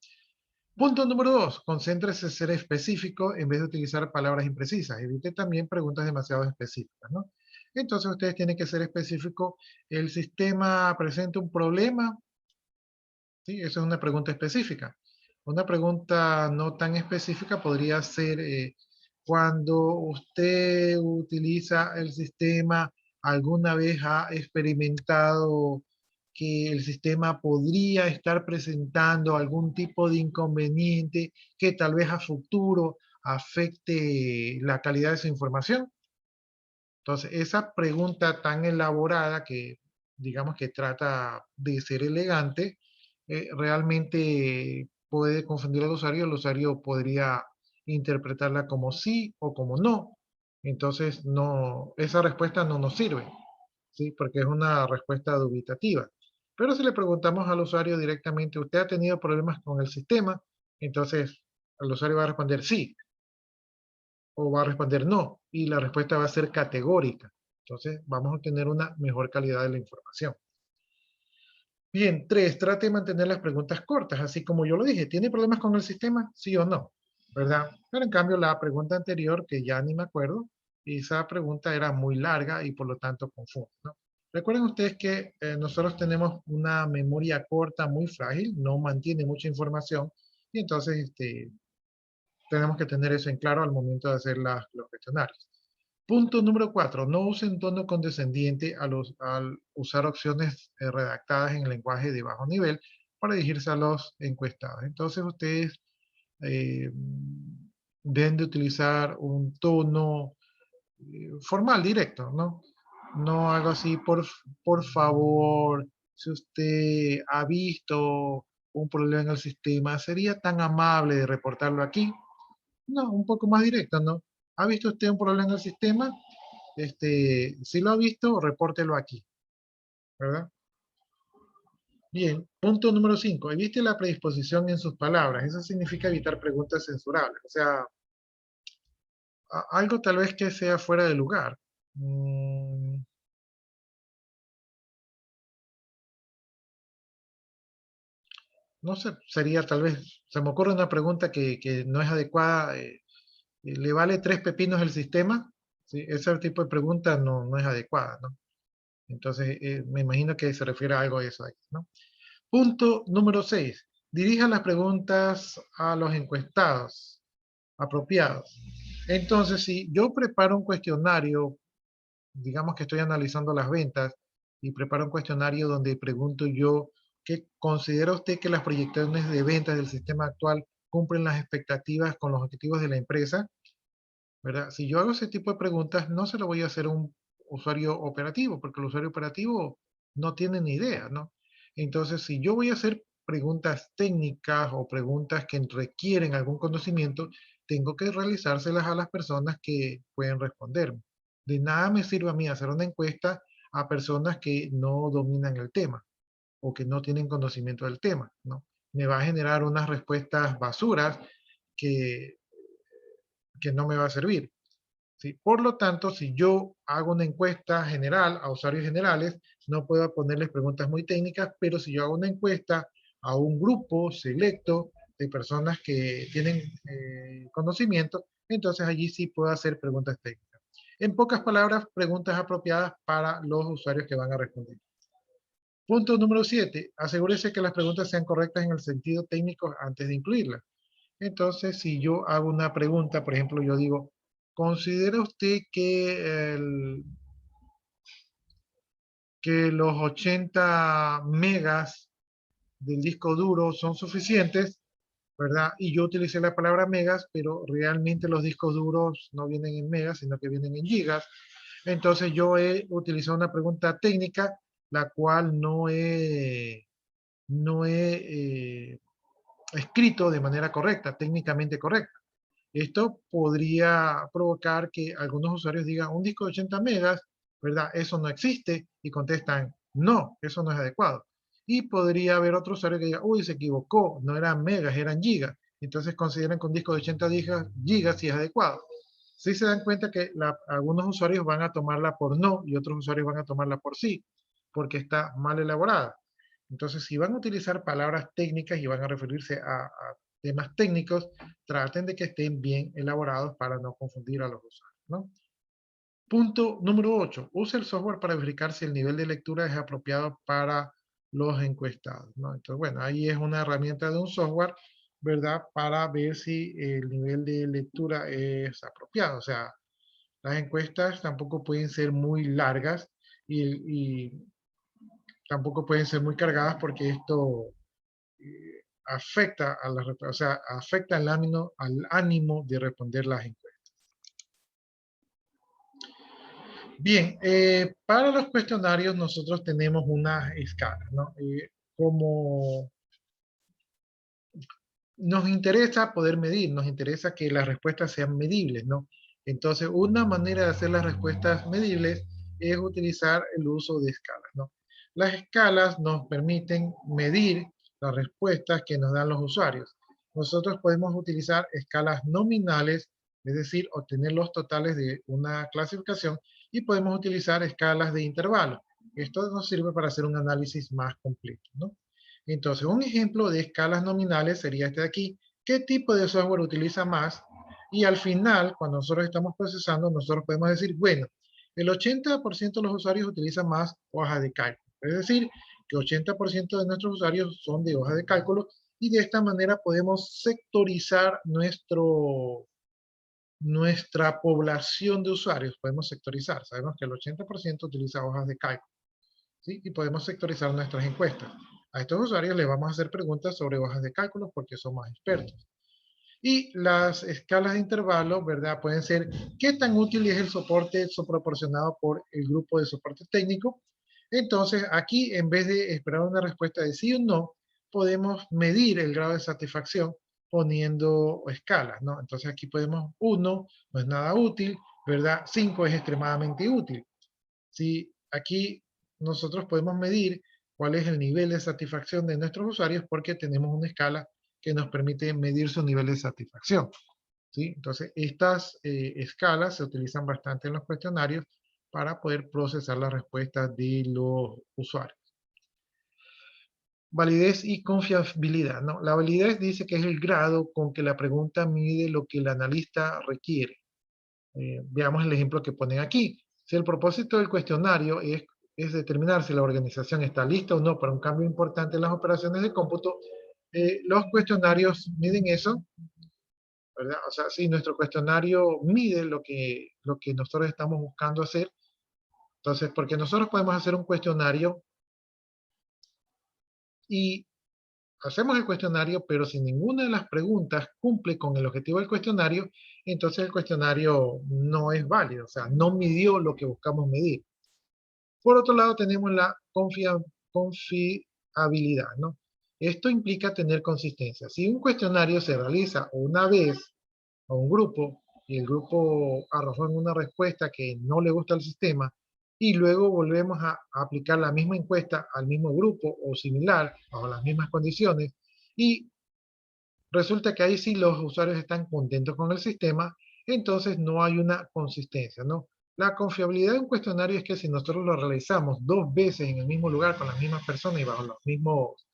Punto número 2, concéntrese en ser específico en vez de utilizar palabras imprecisas. Evite también preguntas demasiado específicas, ¿no? Entonces ustedes tienen que ser específicos. ¿El sistema presenta un problema? ¿Sí? Eso es una pregunta específica. Una pregunta no tan específica podría ser cuando usted utiliza el sistema, ¿alguna vez ha experimentado que el sistema podría estar presentando algún tipo de inconveniente que tal vez a futuro afecte la calidad de su información? Entonces, esa pregunta tan elaborada que digamos que trata de ser elegante, realmente puede confundir al usuario. El usuario podría interpretarla como sí o como no. Entonces, no, esa respuesta no nos sirve, ¿sí? Porque es una respuesta dubitativa. Pero si le preguntamos al usuario directamente, ¿usted ha tenido problemas con el sistema? Entonces, el usuario va a responder sí, o va a responder no, y la respuesta va a ser categórica. Entonces, vamos a obtener una mejor calidad de la información. Bien, 3, trate de mantener las preguntas cortas, así como yo lo dije. ¿Tiene problemas con el sistema? ¿Sí o no? ¿Verdad? Pero en cambio, la pregunta anterior, que ya ni me acuerdo, esa pregunta era muy larga y por lo tanto confunde, ¿no? Recuerden ustedes que nosotros tenemos una memoria corta muy frágil, no mantiene mucha información, y entonces tenemos que tener eso en claro al momento de hacer los cuestionarios. Punto número 4. No usen tono condescendiente al usar opciones redactadas en lenguaje de bajo nivel para dirigirse a los encuestados. Entonces ustedes deben de utilizar un tono formal, directo, ¿no? No algo así, por favor, si usted ha visto un problema en el sistema, ¿sería tan amable de reportarlo aquí? No, un poco más directo, ¿no? ¿Ha visto usted un problema en el sistema? Si lo ha visto, repórtelo aquí, ¿verdad? Bien, punto número 5. Evite la predisposición en sus palabras. Eso significa evitar preguntas censurables. O sea, algo tal vez que sea fuera de lugar. No sé, sería tal vez, se me ocurre una pregunta que no es adecuada. ¿Le vale 3 pepinos el sistema? ¿Sí? Ese tipo de pregunta no es adecuada, ¿no? Entonces, me imagino que se refiere a algo de eso ahí, ¿no? Punto número 6. Dirija las preguntas a los encuestados apropiados. Entonces, si yo preparo un cuestionario, digamos que estoy analizando las ventas y preparo un cuestionario donde pregunto yo, ¿qué considera usted que las proyecciones de ventas del sistema actual cumplen las expectativas con los objetivos de la empresa? ¿Verdad? Si yo hago ese tipo de preguntas, no se lo voy a hacer a un usuario operativo, porque el usuario operativo no tiene ni idea, ¿no? Entonces, si yo voy a hacer preguntas técnicas o preguntas que requieren algún conocimiento, tengo que realizárselas a las personas que pueden responderme. De nada me sirve a mí hacer una encuesta a personas que no dominan el tema o que no tienen conocimiento del tema, ¿no? Me va a generar unas respuestas basuras que, que no me va a servir. ¿Sí? Por lo tanto, si yo hago una encuesta general a usuarios generales, no puedo ponerles preguntas muy técnicas, pero si yo hago una encuesta a un grupo selecto de personas que tienen conocimiento, entonces allí sí puedo hacer preguntas técnicas. En pocas palabras, preguntas apropiadas para los usuarios que van a responder. Punto número 7. Asegúrese que las preguntas sean correctas en el sentido técnico antes de incluirlas. Entonces, si yo hago una pregunta, por ejemplo, yo digo, ¿considera usted que los 80 megas del disco duro son suficientes? ¿Verdad? Y yo utilicé la palabra megas, pero realmente los discos duros no vienen en megas, sino que vienen en gigas. Entonces yo he utilizado una pregunta técnica, la cual no he escrito de manera correcta, técnicamente correcta. Esto podría provocar que algunos usuarios digan, un disco de 80 megas, ¿verdad? Eso no existe, y contestan, no, eso no es adecuado. Y podría haber otro usuario que diga, uy, se equivocó, no eran megas, eran gigas. Entonces consideran que un disco de 80 gigas sí es adecuado. Sí se dan cuenta que algunos usuarios van a tomarla por no y otros usuarios van a tomarla por sí, porque está mal elaborada. Entonces, si van a utilizar palabras técnicas y van a referirse a temas técnicos, traten de que estén bien elaborados para no confundir a los usuarios, ¿no? Punto número 8. Use el software para verificar si el nivel de lectura es apropiado para los encuestados, ¿no? Entonces, bueno, ahí es una herramienta de un software, ¿verdad? Para ver si el nivel de lectura es apropiado. O sea, las encuestas tampoco pueden ser muy largas y tampoco pueden ser muy cargadas porque esto afecta a la, o sea, afecta al ánimo de responder las encuestas. Bien, para los cuestionarios nosotros tenemos una escala, ¿no? Como nos interesa poder medir, nos interesa que las respuestas sean medibles, ¿no? Entonces, una manera de hacer las respuestas medibles es utilizar el uso de escalas, ¿no? Las escalas nos permiten medir las respuestas que nos dan los usuarios. Nosotros podemos utilizar escalas nominales, es decir, obtener los totales de una clasificación, y podemos utilizar escalas de intervalo. Esto nos sirve para hacer un análisis más completo, ¿no? Entonces, un ejemplo de escalas nominales sería este de aquí. ¿Qué tipo de software utiliza más? Y al final, cuando nosotros estamos procesando, nosotros podemos decir, bueno, el 80% de los usuarios utilizan más hojas de cálculo. Es decir, que 80% de nuestros usuarios son de hojas de cálculo, y de esta manera podemos sectorizar nuestra población de usuarios. Podemos sectorizar. Sabemos que el 80% utiliza hojas de cálculo, ¿sí? Y podemos sectorizar nuestras encuestas. A estos usuarios les vamos a hacer preguntas sobre hojas de cálculo porque son más expertos. Y las escalas de intervalo, ¿verdad? Pueden ser qué tan útil es el soporte proporcionado por el grupo de soporte técnico. Entonces, aquí, en vez de esperar una respuesta de sí o no, podemos medir el grado de satisfacción poniendo escalas, ¿no? Entonces, aquí podemos 1 no es nada útil, ¿verdad? 5 es extremadamente útil. Si aquí nosotros podemos medir cuál es el nivel de satisfacción de nuestros usuarios porque tenemos una escala que nos permite medir su nivel de satisfacción, ¿sí? Entonces, estas escalas se utilizan bastante en los cuestionarios para poder procesar las respuestas de los usuarios. Validez y confiabilidad, ¿no? La validez dice que es el grado con que la pregunta mide lo que el analista requiere. Veamos el ejemplo que ponen aquí. Si el propósito del cuestionario es determinar si la organización está lista o no para un cambio importante en las operaciones de cómputo, los cuestionarios miden eso, ¿verdad? O sea, si nuestro cuestionario mide lo que nosotros estamos buscando hacer, entonces, porque nosotros podemos hacer un cuestionario y hacemos el cuestionario, pero si ninguna de las preguntas cumple con el objetivo del cuestionario, entonces el cuestionario no es válido, o sea, no midió lo que buscamos medir. Por otro lado, tenemos la confiabilidad, ¿no? Esto implica tener consistencia. Si un cuestionario se realiza una vez a un grupo y el grupo arrojó en una respuesta que no le gusta al sistema, y luego volvemos a aplicar la misma encuesta al mismo grupo o similar, bajo las mismas condiciones, y resulta que ahí sí los usuarios están contentos con el sistema, entonces no hay una consistencia, ¿no? La confiabilidad de un cuestionario es que si nosotros lo realizamos 2 veces en el mismo lugar con las mismas personas y bajo los mismos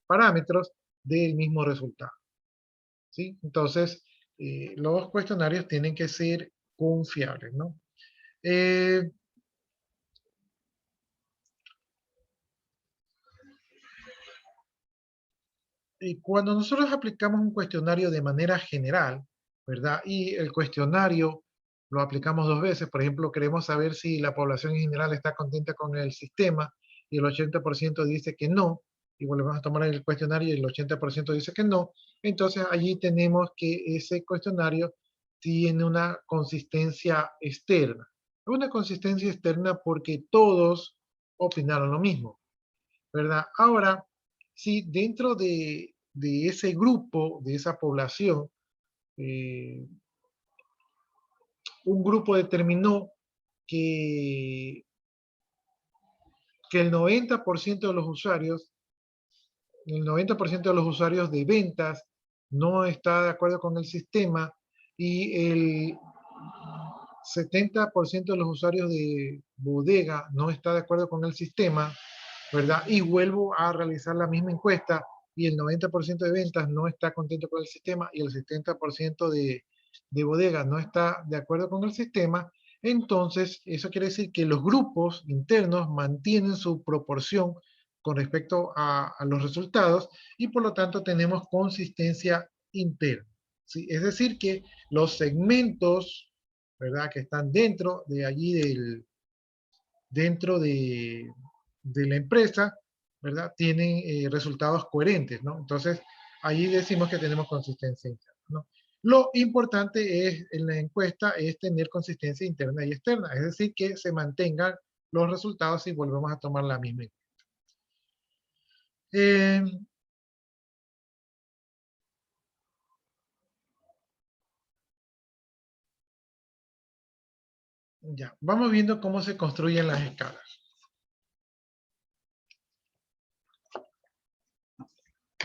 parámetros, del mismo resultado, ¿sí? Entonces, los cuestionarios tienen que ser confiables, ¿no? Y cuando nosotros aplicamos un cuestionario de manera general, ¿verdad? Y el cuestionario lo aplicamos 2 veces, por ejemplo, queremos saber si la población en general está contenta con el sistema y el 80% dice que no, y volvemos a tomar el cuestionario y el 80% dice que no, entonces allí tenemos que ese cuestionario tiene una consistencia externa. Una consistencia externa porque todos opinaron lo mismo, ¿verdad? Ahora, si dentro de ese grupo, de esa población, un grupo determinó que, el 90% de los usuarios, el 90% de los usuarios de ventas no está de acuerdo con el sistema y el 70% de los usuarios de bodega no está de acuerdo con el sistema, ¿verdad? Y vuelvo a realizar la misma encuesta y el 90% de ventas no está contento con el sistema y el 70% de bodegas no está de acuerdo con el sistema, entonces eso quiere decir que los grupos internos mantienen su proporción con respecto a los resultados y por lo tanto tenemos consistencia interna. ¿Sí? Es decir que los segmentos, ¿verdad? Que están dentro de allí dentro de la empresa, ¿verdad? Tienen resultados coherentes, ¿no? Entonces, ahí decimos que tenemos consistencia interna, ¿no? Lo importante es, en la encuesta es tener consistencia interna y externa, es decir, que se mantengan los resultados si volvemos a tomar la misma encuesta. Ya, vamos viendo cómo se construyen las escalas.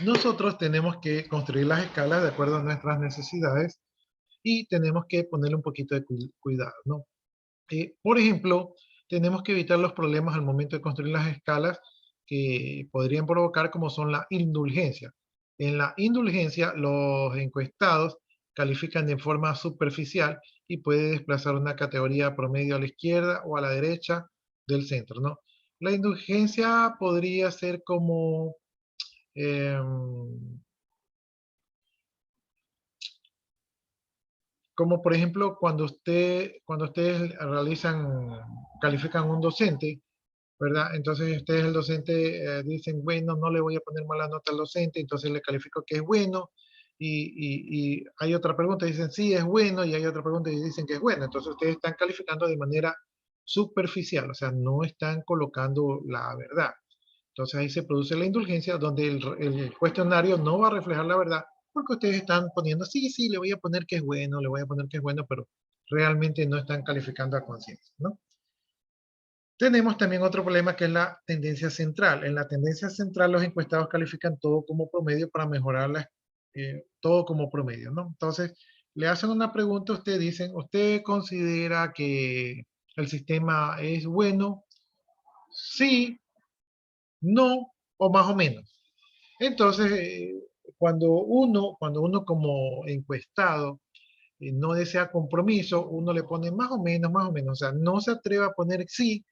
Nosotros tenemos que construir las escalas de acuerdo a nuestras necesidades y tenemos que ponerle un poquito de cuidado, ¿no? Por ejemplo, tenemos que evitar los problemas al momento de construir las escalas que podrían provocar como son la indulgencia. En la indulgencia, los encuestados califican de forma superficial y puede desplazar una categoría promedio a la izquierda o a la derecha del centro, ¿no? La indulgencia podría ser como como por ejemplo cuando ustedes califican un docente, ¿verdad? Entonces ustedes el docente dicen, bueno, no le voy a poner mala nota al docente, entonces le califico que es bueno, y hay otra pregunta, dicen sí, es bueno, y hay otra pregunta y dicen que es bueno. Entonces ustedes están calificando de manera superficial, o sea, no están colocando la verdad. Entonces ahí se produce la indulgencia donde el cuestionario no va a reflejar la verdad porque ustedes están poniendo, sí, sí, le voy a poner que es bueno, le voy a poner que es bueno, pero realmente no están calificando a conciencia, ¿no? Tenemos también otro problema que es la tendencia central. En la tendencia central los encuestados califican todo como promedio para mejorar todo como promedio, ¿no? Entonces, le hacen una pregunta, ustedes dicen, ¿usted considera que el sistema es bueno? Sí, no o más o menos. Entonces, cuando uno como encuestado no desea compromiso, uno le pone más o menos, o sea, no se atreve a poner sí,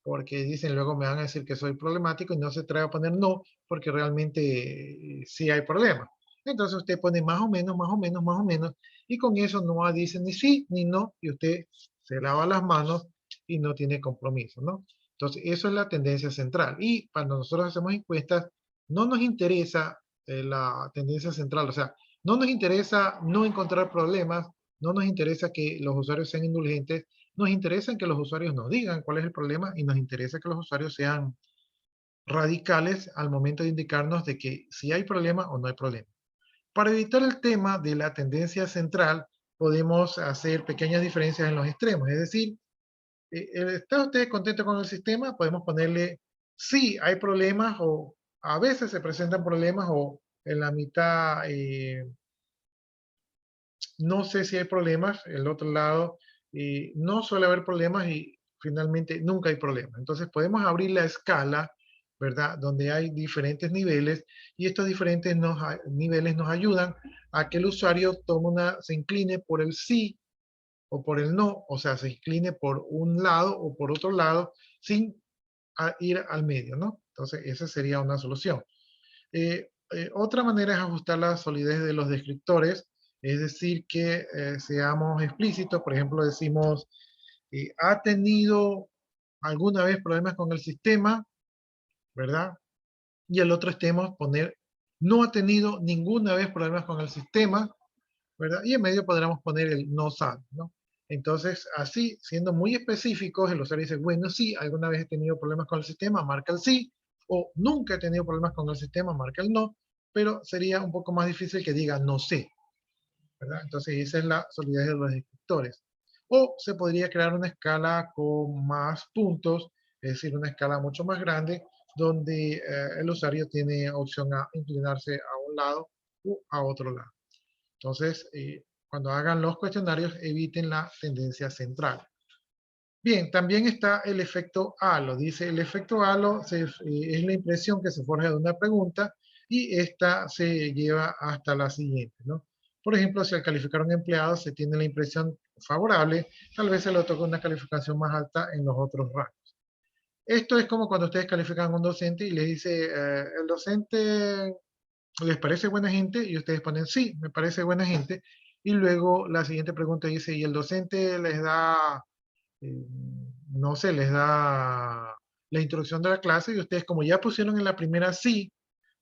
porque dicen luego me van a decir que soy problemático y no se atreve a poner no, porque realmente sí hay problema. Entonces usted pone más o menos, más o menos, más o menos, y con eso no dice ni sí ni no, y usted se lava las manos y no tiene compromiso, ¿no? Entonces eso es la tendencia central. Y cuando nosotros hacemos encuestas, no nos interesa la tendencia central, o sea, no nos interesa no encontrar problemas, no nos interesa que los usuarios sean indulgentes, nos interesa que los usuarios nos digan cuál es el problema y nos interesa que los usuarios sean radicales al momento de indicarnos de que si hay problema o no hay problema. Para evitar el tema de la tendencia central, podemos hacer pequeñas diferencias en los extremos. Es decir, ¿está usted contento con el sistema? Podemos ponerle sí, hay problemas o a veces se presentan problemas o en la mitad no sé si hay problemas. El otro lado no suele haber problemas y finalmente nunca hay problemas. Entonces podemos abrir la escala, ¿verdad? Donde hay diferentes niveles y estos diferentes niveles nos ayudan a que el usuario se incline por el sí o por el no, o sea, se incline por un lado o por otro lado sin ir al medio, ¿no? Entonces esa sería una solución. Otra manera es ajustar la solidez de los descriptores, es decir, que seamos explícitos. Por ejemplo, decimos, ¿ha tenido alguna vez problemas con el sistema? ¿Verdad? Y el otro extremo poner, no ha tenido ninguna vez problemas con el sistema, ¿verdad? Y en medio podríamos poner el no sabe, ¿no? Entonces, así, siendo muy específicos, el usuario dice, bueno, sí, alguna vez he tenido problemas con el sistema, marca el sí, o nunca he tenido problemas con el sistema, marca el no, pero sería un poco más difícil que diga no sé, ¿verdad? Entonces, esa es la solidez de los descriptores. O se podría crear una escala con más puntos, es decir, una escala mucho más grande, donde el usuario tiene opción a inclinarse a un lado u a otro lado. Entonces, cuando hagan los cuestionarios, eviten la tendencia central. Bien, también está el efecto halo. Dice, el efecto halo es la impresión que se forja de una pregunta y esta se lleva hasta la siguiente, ¿no? Por ejemplo, si al calificar a un empleado se tiene la impresión favorable, tal vez se le toca una calificación más alta en los otros rangos. Esto es como cuando ustedes califican a un docente y le dice, el docente les parece buena gente, y ustedes ponen sí, me parece buena gente, y luego la siguiente pregunta dice, ¿y el docente les da eh, no sé, les da la introducción de la clase y ustedes como ya pusieron en la primera sí,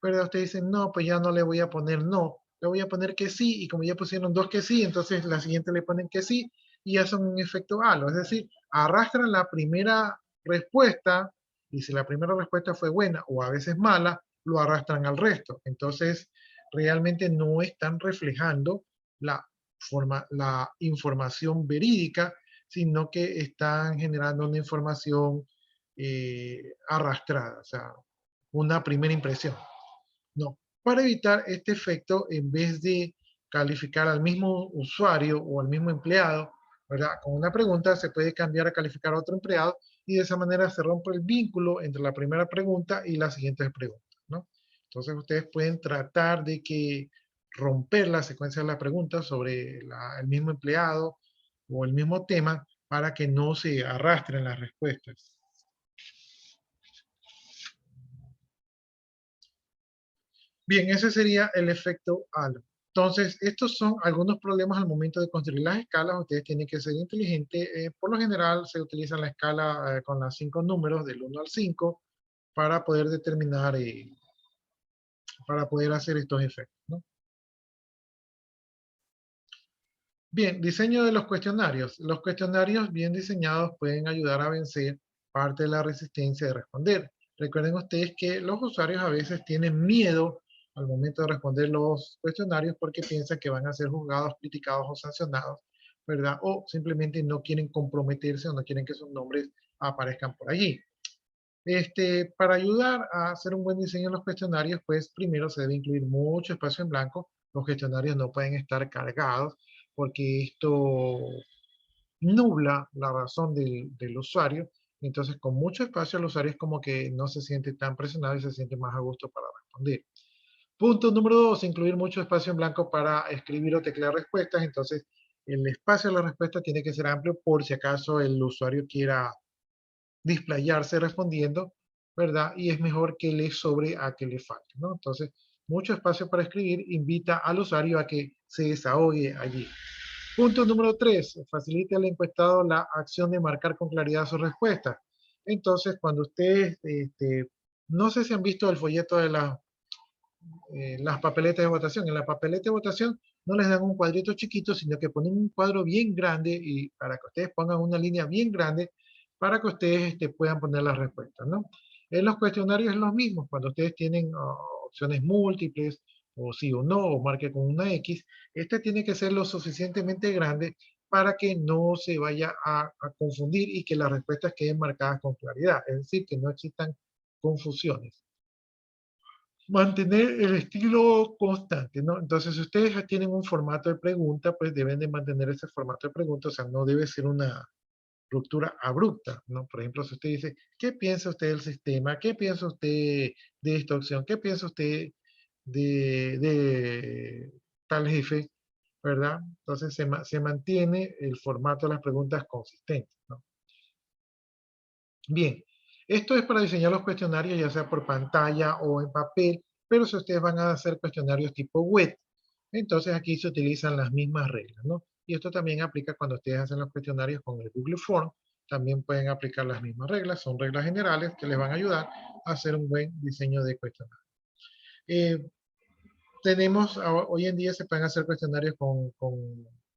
¿verdad? Ustedes dicen, no, pues ya no le voy a poner no, le voy a poner que sí, y como ya pusieron dos que sí, entonces la siguiente le ponen que sí, y ya son un efecto halo, es decir, arrastran la primera respuesta, y si la primera respuesta fue buena o a veces mala, lo arrastran al resto. Entonces, realmente no están reflejando la la información verídica, sino que están generando una información arrastrada, o sea, una primera impresión. No, para evitar este efecto, en vez de calificar al mismo usuario o al mismo empleado, ¿verdad? Con una pregunta se puede cambiar a calificar a otro empleado y de esa manera se rompe el vínculo entre la primera pregunta y las siguientes preguntas, ¿no? Entonces ustedes pueden tratar de que romper la secuencia de la pregunta sobre el mismo empleado o el mismo tema para que no se arrastren las respuestas. Bien, ese sería el efecto halo. Entonces, estos son algunos problemas al momento de construir las escalas. Ustedes tienen que ser inteligentes. Por lo general, se utiliza la escala con los 5 números, del 1 al 5, para poder determinar, para poder hacer estos efectos, ¿no? Bien, diseño de los cuestionarios. Los cuestionarios bien diseñados pueden ayudar a vencer parte de la resistencia de responder. Recuerden ustedes que los usuarios a veces tienen miedo al momento de responder los cuestionarios porque piensan que van a ser juzgados, criticados o sancionados, ¿verdad? O simplemente no quieren comprometerse o no quieren que sus nombres aparezcan por allí. Para ayudar a hacer un buen diseño en los cuestionarios, pues primero se debe incluir mucho espacio en blanco. Los cuestionarios no pueden estar cargados porque esto nubla la razón del usuario. Entonces, con mucho espacio, el usuario es como que no se siente tan presionado y se siente más a gusto para responder. Punto número 2, incluir mucho espacio en blanco para escribir o teclear respuestas. Entonces, el espacio de la respuesta tiene que ser amplio por si acaso el usuario quiera displayarse respondiendo, ¿verdad? Y es mejor que le sobre a que le falte, ¿no? Entonces, mucho espacio para escribir invita al usuario a que se desahogue allí. Punto número 3, facilita al encuestado la acción de marcar con claridad su respuesta. Entonces, cuando ustedes, no sé si han visto el folleto de las papeletas de votación. En la papeleta de votación no les dan un cuadrito chiquito, sino que ponen un cuadro bien grande y para que ustedes pongan una línea bien grande para que ustedes puedan poner las respuestas, ¿no? En los cuestionarios es lo mismo. Cuando ustedes tienen opciones múltiples, o sí o no, o marque con una X, tiene que ser lo suficientemente grande para que no se vaya a confundir y que las respuestas queden marcadas con claridad. Es decir, que no existan confusiones. Mantener el estilo constante, ¿no? Entonces, si ustedes ya tienen un formato de pregunta, pues deben de mantener ese formato de pregunta, o sea, no debe ser una ruptura abrupta, ¿no? Por ejemplo, si usted dice, ¿qué piensa usted del sistema? ¿Qué piensa usted de esta opción? ¿Qué piensa usted de tal jefe? ¿Verdad? Entonces, se mantiene el formato de las preguntas consistente, ¿no? Bien, esto es para diseñar los cuestionarios, ya sea por pantalla o en papel, pero si ustedes van a hacer cuestionarios tipo web, entonces aquí se utilizan las mismas reglas, ¿no? Y esto también aplica cuando ustedes hacen los cuestionarios con el Google Form, también pueden aplicar las mismas reglas, son reglas generales que les van a ayudar a hacer un buen diseño de cuestionario. Hoy en día se pueden hacer cuestionarios con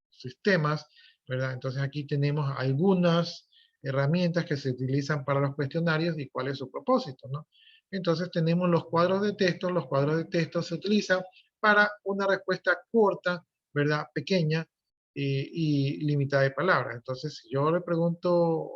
sistemas, ¿verdad? Entonces aquí tenemos algunas herramientas que se utilizan para los cuestionarios y cuál es su propósito, ¿no? Entonces tenemos los cuadros de texto se utilizan para una respuesta corta, ¿verdad? Pequeña y limitada de palabras. Entonces, si yo le pregunto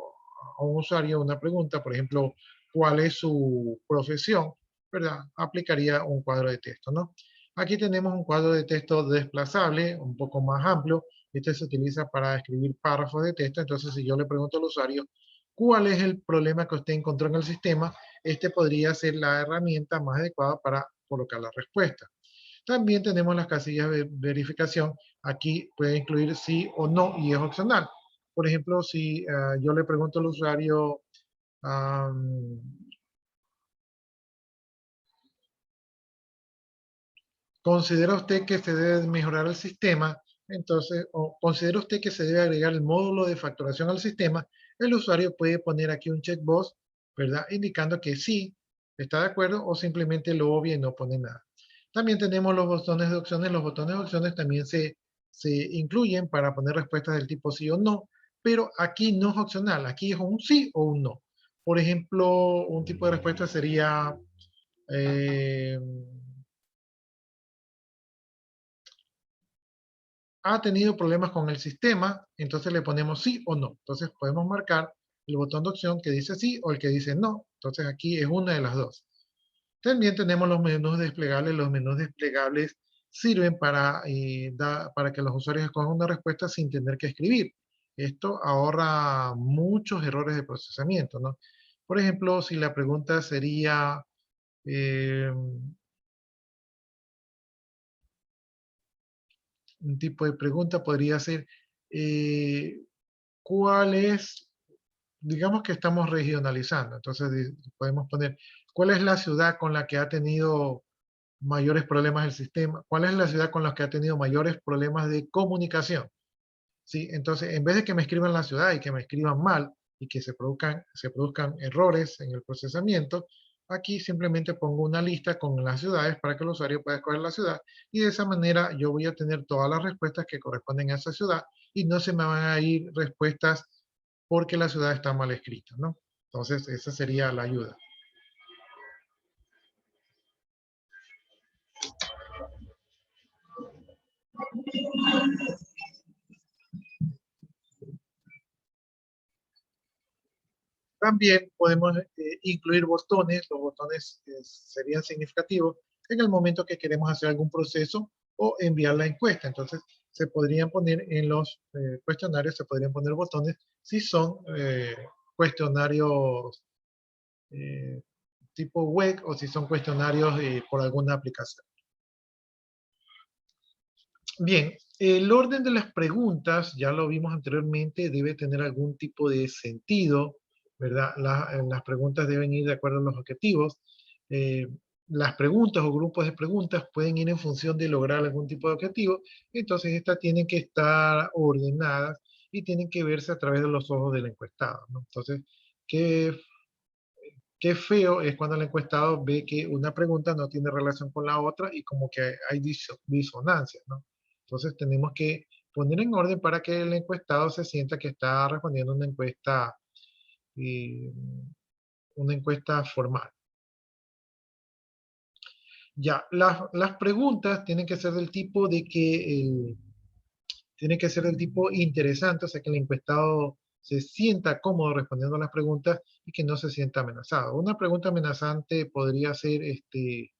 a un usuario una pregunta, por ejemplo, ¿cuál es su profesión? ¿Verdad? Aplicaría un cuadro de texto, ¿no? Aquí tenemos un cuadro de texto desplazable, un poco más amplio, Este se utiliza para escribir párrafos de texto. Entonces, si yo le pregunto al usuario cuál es el problema que usted encontró en el sistema, este podría ser la herramienta más adecuada para colocar la respuesta. También tenemos las casillas de verificación. Aquí puede incluir sí o no y es opcional. Por ejemplo, si yo le pregunto al usuario, ¿considera usted que se debe mejorar el sistema? Entonces, o ¿considera usted que se debe agregar el módulo de facturación al sistema? El usuario puede poner aquí un checkbox, ¿verdad? Indicando que sí, está de acuerdo o simplemente lo obvia y no pone nada. También tenemos los botones de opciones. Los botones de opciones también se incluyen para poner respuestas del tipo sí o no, pero aquí no es opcional. Aquí es un sí o un no. Por ejemplo, un tipo de respuesta sería... ha tenido problemas con el sistema, entonces le ponemos sí o no. Entonces podemos marcar el botón de opción que dice sí o el que dice no. Entonces aquí es una de las dos. También tenemos los menús desplegables. Los menús desplegables sirven para que los usuarios escojan una respuesta sin tener que escribir. Esto ahorra muchos errores de procesamiento, ¿no? Por ejemplo, si la pregunta sería... un tipo de pregunta podría ser, ¿cuál es, digamos que estamos regionalizando, entonces podemos poner, ¿cuál es la ciudad con la que ha tenido mayores problemas el sistema? ¿Cuál es la ciudad con la que ha tenido mayores problemas de comunicación? ¿Sí? Entonces, en vez de que me escriban la ciudad y que me escriban mal y que se produzcan errores en el procesamiento, aquí simplemente pongo una lista con las ciudades para que el usuario pueda escoger la ciudad y de esa manera yo voy a tener todas las respuestas que corresponden a esa ciudad y no se me van a ir respuestas porque la ciudad está mal escrita, ¿no? Entonces, esa sería la ayuda. También podemos incluir botones. Los botones serían significativos en el momento que queremos hacer algún proceso o enviar la encuesta. Entonces, se podrían poner en los cuestionarios, se podrían poner botones si son cuestionarios tipo web o si son cuestionarios por alguna aplicación. Bien, el orden de las preguntas, ya lo vimos anteriormente, debe tener algún tipo de sentido, ¿verdad? Las preguntas deben ir de acuerdo a los objetivos. Las preguntas o grupos de preguntas pueden ir en función de lograr algún tipo de objetivo, entonces estas tienen que estar ordenadas y tienen que verse a través de los ojos del encuestado, ¿no? Entonces, qué feo es cuando el encuestado ve que una pregunta no tiene relación con la otra y como que hay disonancia, ¿no? Entonces tenemos que poner en orden para que el encuestado se sienta que está respondiendo eh, una encuesta formal. Ya, las preguntas tienen que ser del tipo de que tiene que ser del tipo interesante, o sea que el encuestado se sienta cómodo respondiendo a las preguntas y que no se sienta amenazado. Una pregunta amenazante podría ser eh,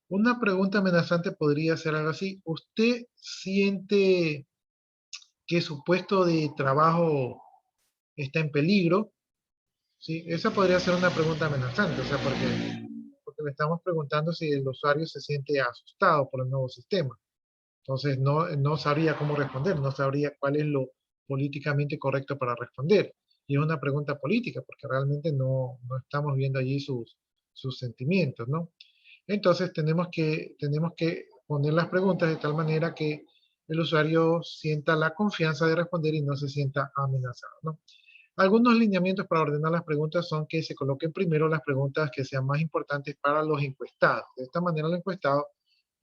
una pregunta amenazante podría ser algo así. ¿Usted siente que su puesto de trabajo está en peligro? ¿Sí? Esa podría ser una pregunta amenazante, o sea, porque le estamos preguntando si el usuario se siente asustado por el nuevo sistema. Entonces no sabría cómo responder, no sabría cuál es lo políticamente correcto para responder. Y es una pregunta política, porque realmente no estamos viendo allí sus sentimientos, ¿no? Entonces tenemos que poner las preguntas de tal manera que el usuario sienta la confianza de responder y no se sienta amenazado, ¿no? Algunos lineamientos para ordenar las preguntas son que se coloquen primero las preguntas que sean más importantes para los encuestados. De esta manera el encuestado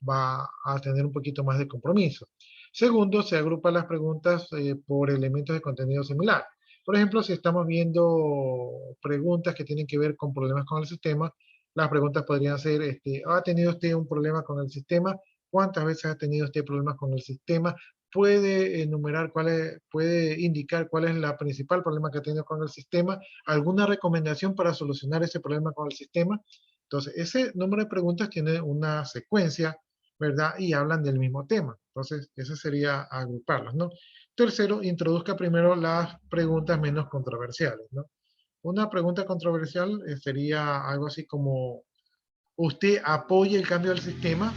va a tener un poquito más de compromiso. Segundo, se agrupan las preguntas por elementos de contenido similar. Por ejemplo, si estamos viendo preguntas que tienen que ver con problemas con el sistema, las preguntas podrían ser, ¿ha tenido usted un problema con el sistema? ¿Cuántas veces ha tenido usted problemas con el sistema? puede enumerar puede indicar cuál es la principal problema que ha tenido con el sistema, alguna recomendación para solucionar ese problema con el sistema. Entonces, ese número de preguntas tiene una secuencia, ¿verdad? Y hablan del mismo tema. Entonces, ese sería agruparlas, ¿no? Tercero, introduzca primero las preguntas menos controversiales, ¿no? Una pregunta controversial sería algo así como, ¿usted apoya el cambio del sistema?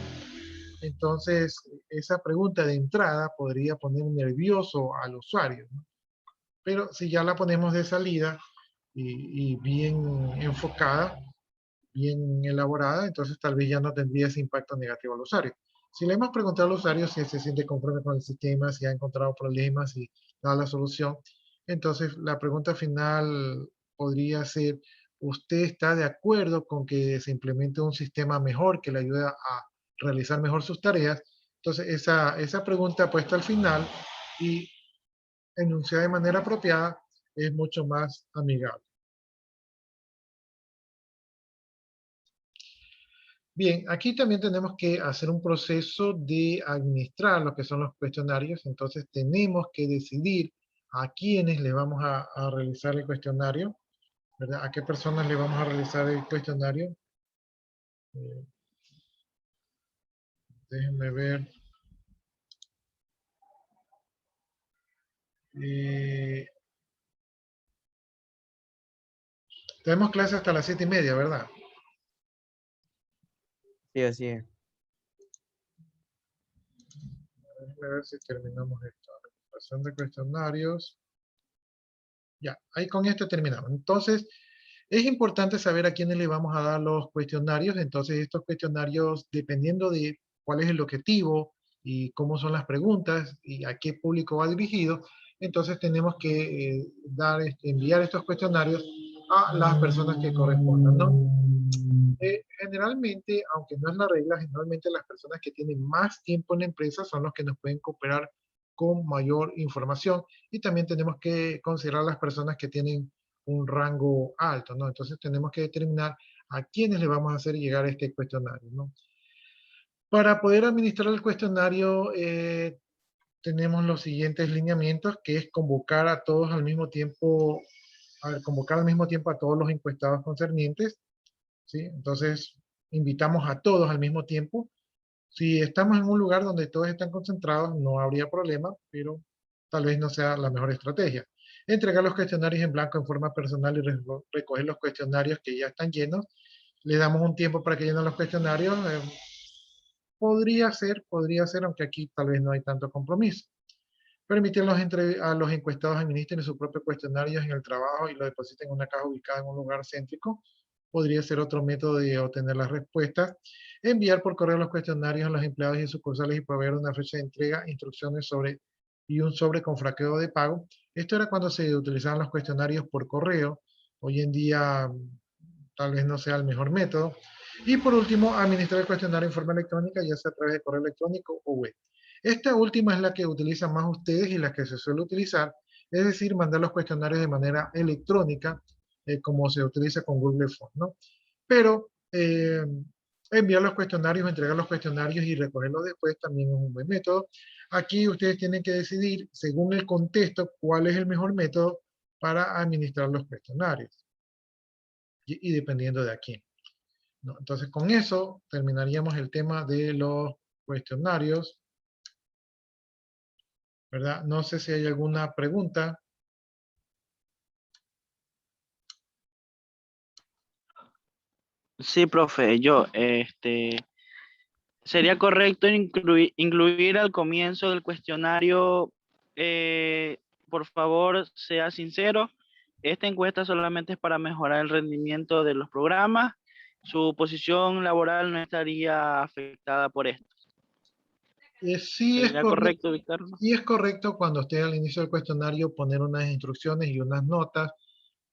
Entonces, esa pregunta de entrada podría poner nervioso al usuario, ¿no? Pero si ya la ponemos de salida y bien enfocada, bien elaborada, entonces tal vez ya no tendría ese impacto negativo al usuario. Si le hemos preguntado al usuario si se siente conforme con el sistema, si ha encontrado problemas, si da la solución, entonces la pregunta final podría ser, ¿usted está de acuerdo con que se implemente un sistema mejor que le ayude a realizar mejor sus tareas? Entonces esa pregunta puesta al final y enunciada de manera apropiada es mucho más amigable. Bien, aquí también tenemos que hacer un proceso de administrar lo que son los cuestionarios. Entonces tenemos que decidir a quiénes le vamos a realizar el cuestionario, ¿verdad? A qué personas le vamos a realizar el cuestionario. Déjenme ver. Tenemos clase hasta las 7:30, ¿verdad? Sí, así es. Déjenme ver si terminamos esto. Realización de cuestionarios. Ya, ahí con esto terminamos. Entonces, es importante saber a quiénes le vamos a dar los cuestionarios. Entonces, estos cuestionarios, dependiendo de cuál es el objetivo y cómo son las preguntas y a qué público va dirigido, entonces tenemos que enviar estos cuestionarios a las personas que correspondan, ¿no? Generalmente, aunque no es la regla, generalmente las personas que tienen más tiempo en la empresa son los que nos pueden cooperar con mayor información, y también tenemos que considerar las personas que tienen un rango alto, ¿no? Entonces tenemos que determinar a quiénes le vamos a hacer llegar este cuestionario, ¿no? Para poder administrar el cuestionario, tenemos los siguientes lineamientos, que es convocar a todos al mismo tiempo, convocar al mismo tiempo a todos los encuestados concernientes, ¿sí? Entonces, invitamos a todos al mismo tiempo. Si estamos en un lugar donde todos están concentrados, no habría problema, pero tal vez no sea la mejor estrategia. Entregar los cuestionarios en blanco en forma personal y recoger los cuestionarios que ya están llenos. Le damos un tiempo para que llenen los cuestionarios. Podría ser, aunque aquí tal vez no hay tanto compromiso. Permitir a los encuestados administren sus propios cuestionarios en el trabajo y lo depositen en una caja ubicada en un lugar céntrico. Podría ser otro método de obtener las respuestas. Enviar por correo los cuestionarios a los empleados y sucursales y proveer una fecha de entrega, instrucciones y un sobre con franqueo de pago. Esto era cuando se utilizaban los cuestionarios por correo. Hoy en día tal vez no sea el mejor método. Y por último, administrar el cuestionario en forma electrónica, ya sea a través de correo electrónico o web. Esta última es la que utilizan más ustedes y la que se suele utilizar, es decir, mandar los cuestionarios de manera electrónica, como se utiliza con Google Forms, ¿no? Pero enviar los cuestionarios, entregar los cuestionarios y recogerlos después también es un buen método. Aquí ustedes tienen que decidir, según el contexto, cuál es el mejor método para administrar los cuestionarios. Y dependiendo de a quién, ¿no? Entonces, con eso terminaríamos el tema de los cuestionarios, ¿verdad? No sé si hay alguna pregunta. Sí, profe, sería correcto incluir al comienzo del cuestionario, por favor, sea sincero. Esta encuesta solamente es para mejorar el rendimiento de los programas. Su posición laboral no estaría afectada por esto. Sí es ¿Sería correcto, correcto dictarlo? sí es correcto cuando esté al inicio del cuestionario poner unas instrucciones y unas notas.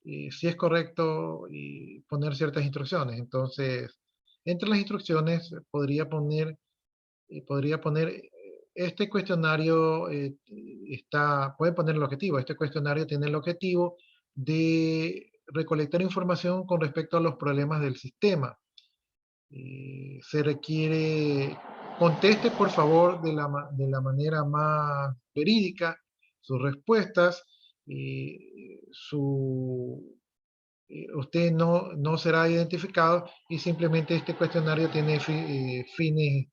Sí es correcto y poner ciertas instrucciones. Entonces, entre las instrucciones podría poner este cuestionario puede poner el objetivo. Este cuestionario tiene el objetivo de recolectar información con respecto a los problemas del sistema. Se requiere conteste por favor de la manera más verídica sus respuestas. Usted no será identificado y simplemente este cuestionario tiene fines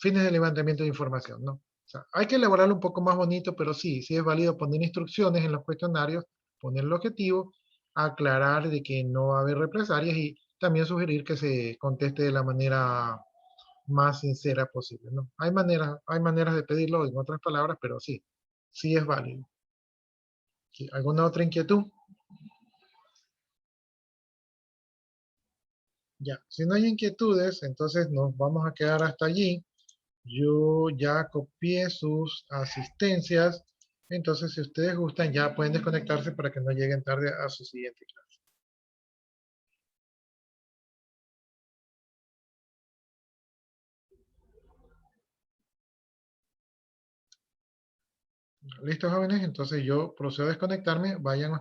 de levantamiento de información, ¿no? O sea, hay que elaborarlo un poco más bonito, pero sí es válido poner instrucciones en los cuestionarios, poner el objetivo, aclarar de que no va a haber represalias y también sugerir que se conteste de la manera más sincera posible, ¿no? Hay maneras de pedirlo, en otras palabras, pero sí es válido. ¿Sí? ¿Alguna otra inquietud? Ya, si no hay inquietudes, entonces nos vamos a quedar hasta allí. Yo ya copié sus asistencias, entonces si ustedes gustan ya pueden desconectarse para que no lleguen tarde a su siguiente clase. ¿Listo, jóvenes? Entonces yo procedo a desconectarme. Vayan